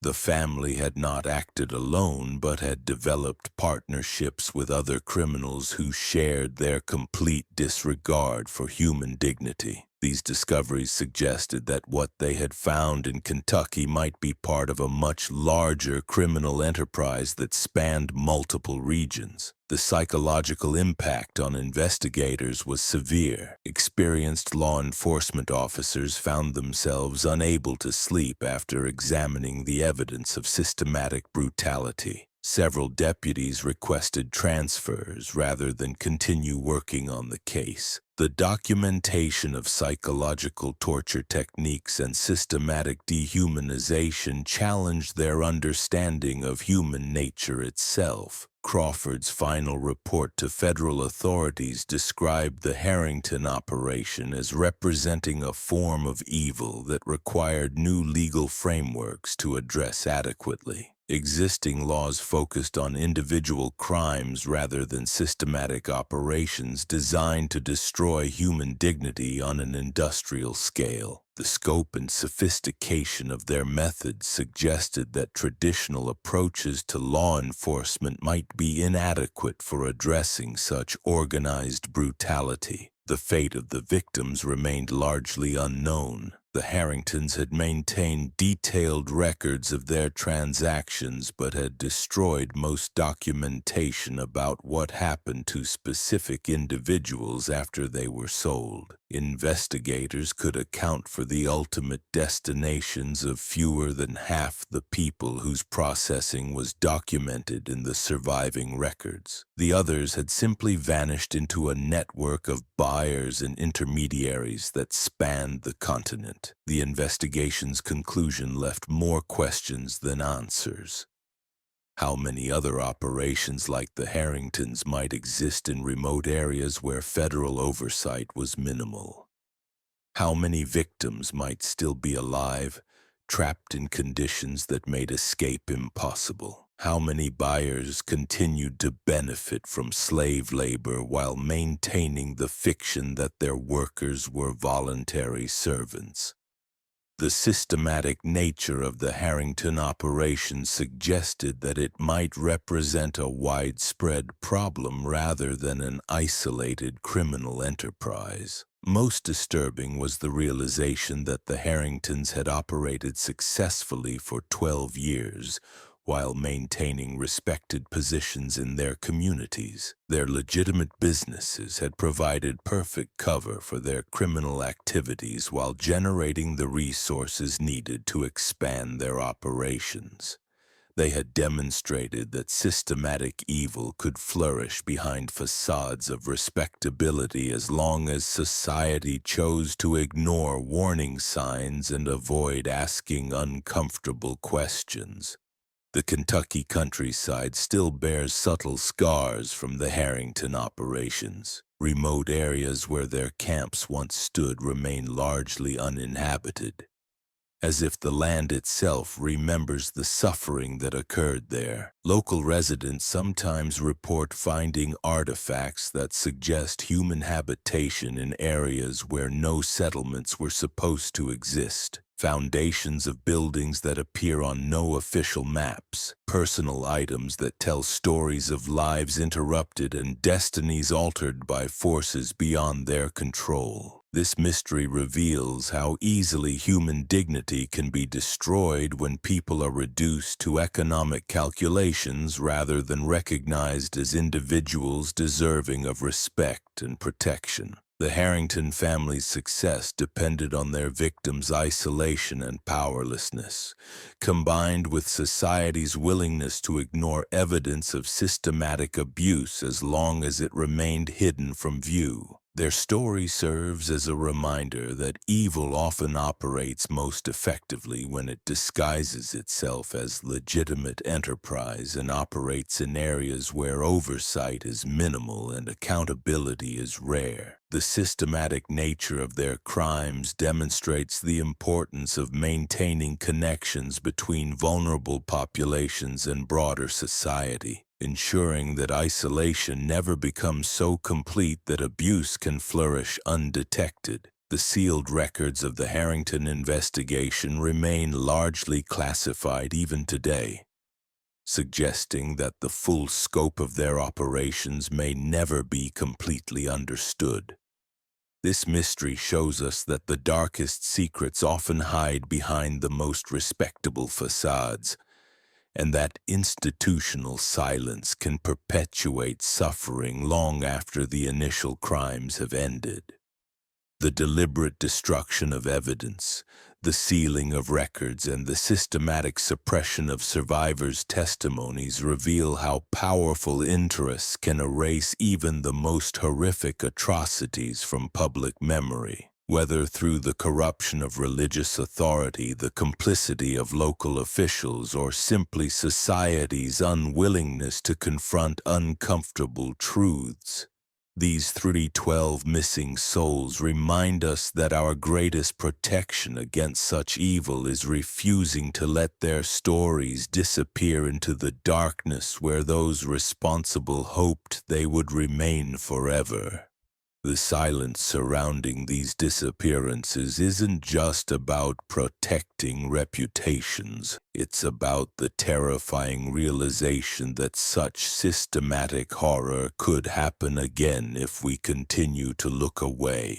The family had not acted alone, but had developed partnerships with other criminals who shared their complete disregard for human dignity. These discoveries suggested that what they had found in Kentucky might be part of a much larger criminal enterprise that spanned multiple regions. The psychological impact on investigators was severe. Experienced law enforcement officers found themselves unable to sleep after examining the evidence of systematic brutality. Several deputies requested transfers rather than continue working on the case. The documentation of psychological torture techniques and systematic dehumanization challenged their understanding of human nature itself. Crawford's final report to federal authorities described the Harrington operation as representing a form of evil that required new legal frameworks to address adequately. Existing laws focused on individual crimes rather than systematic operations designed to destroy human dignity on an industrial scale. The scope and sophistication of their methods suggested that traditional approaches to law enforcement might be inadequate for addressing such organized brutality. The fate of the victims remained largely unknown. The Harringtons had maintained detailed records of their transactions but had destroyed most documentation about what happened to specific individuals after they were sold. Investigators could account for the ultimate destinations of fewer than half the people whose processing was documented in the surviving records. The others had simply vanished into a network of buyers and intermediaries that spanned the continent. The investigation's conclusion left more questions than answers. How many other operations like the Harringtons might exist in remote areas where federal oversight was minimal? How many victims might still be alive, trapped in conditions that made escape impossible? How many buyers continued to benefit from slave labor while maintaining the fiction that their workers were voluntary servants? The systematic nature of the Harrington operation suggested that it might represent a widespread problem rather than an isolated criminal enterprise. Most disturbing was the realization that the Harringtons had operated successfully for 12 years, while maintaining respected positions in their communities. Their legitimate businesses had provided perfect cover for their criminal activities while generating the resources needed to expand their operations. They had demonstrated that systematic evil could flourish behind facades of respectability as long as society chose to ignore warning signs and avoid asking uncomfortable questions. The Kentucky countryside still bears subtle scars from the Harrington operations. Remote areas where their camps once stood remain largely uninhabited, as if the land itself remembers the suffering that occurred there. Local residents sometimes report finding artifacts that suggest human habitation in areas where no settlements were supposed to exist. Foundations of buildings that appear on no official maps, personal items that tell stories of lives interrupted and destinies altered by forces beyond their control. This mystery reveals how easily human dignity can be destroyed when people are reduced to economic calculations rather than recognized as individuals deserving of respect and protection. The Harrington family's success depended on their victims' isolation and powerlessness, combined with society's willingness to ignore evidence of systematic abuse as long as it remained hidden from view. Their story serves as a reminder that evil often operates most effectively when it disguises itself as legitimate enterprise and operates in areas where oversight is minimal and accountability is rare. The systematic nature of their crimes demonstrates the importance of maintaining connections between vulnerable populations and broader society, ensuring that isolation never becomes so complete that abuse can flourish undetected. The sealed records of the Harrington investigation remain largely classified even today, suggesting that the full scope of their operations may never be completely understood. This mystery shows us that the darkest secrets often hide behind the most respectable facades, and that institutional silence can perpetuate suffering long after the initial crimes have ended. The deliberate destruction of evidence, the sealing of records, and the systematic suppression of survivors' testimonies reveal how powerful interests can erase even the most horrific atrocities from public memory. Whether through the corruption of religious authority, the complicity of local officials, or simply society's unwillingness to confront uncomfortable truths, these 312 missing souls remind us that our greatest protection against such evil is refusing to let their stories disappear into the darkness where those responsible hoped they would remain forever. The silence surrounding these disappearances isn't just about protecting reputations. It's about the terrifying realization that such systematic horror could happen again if we continue to look away.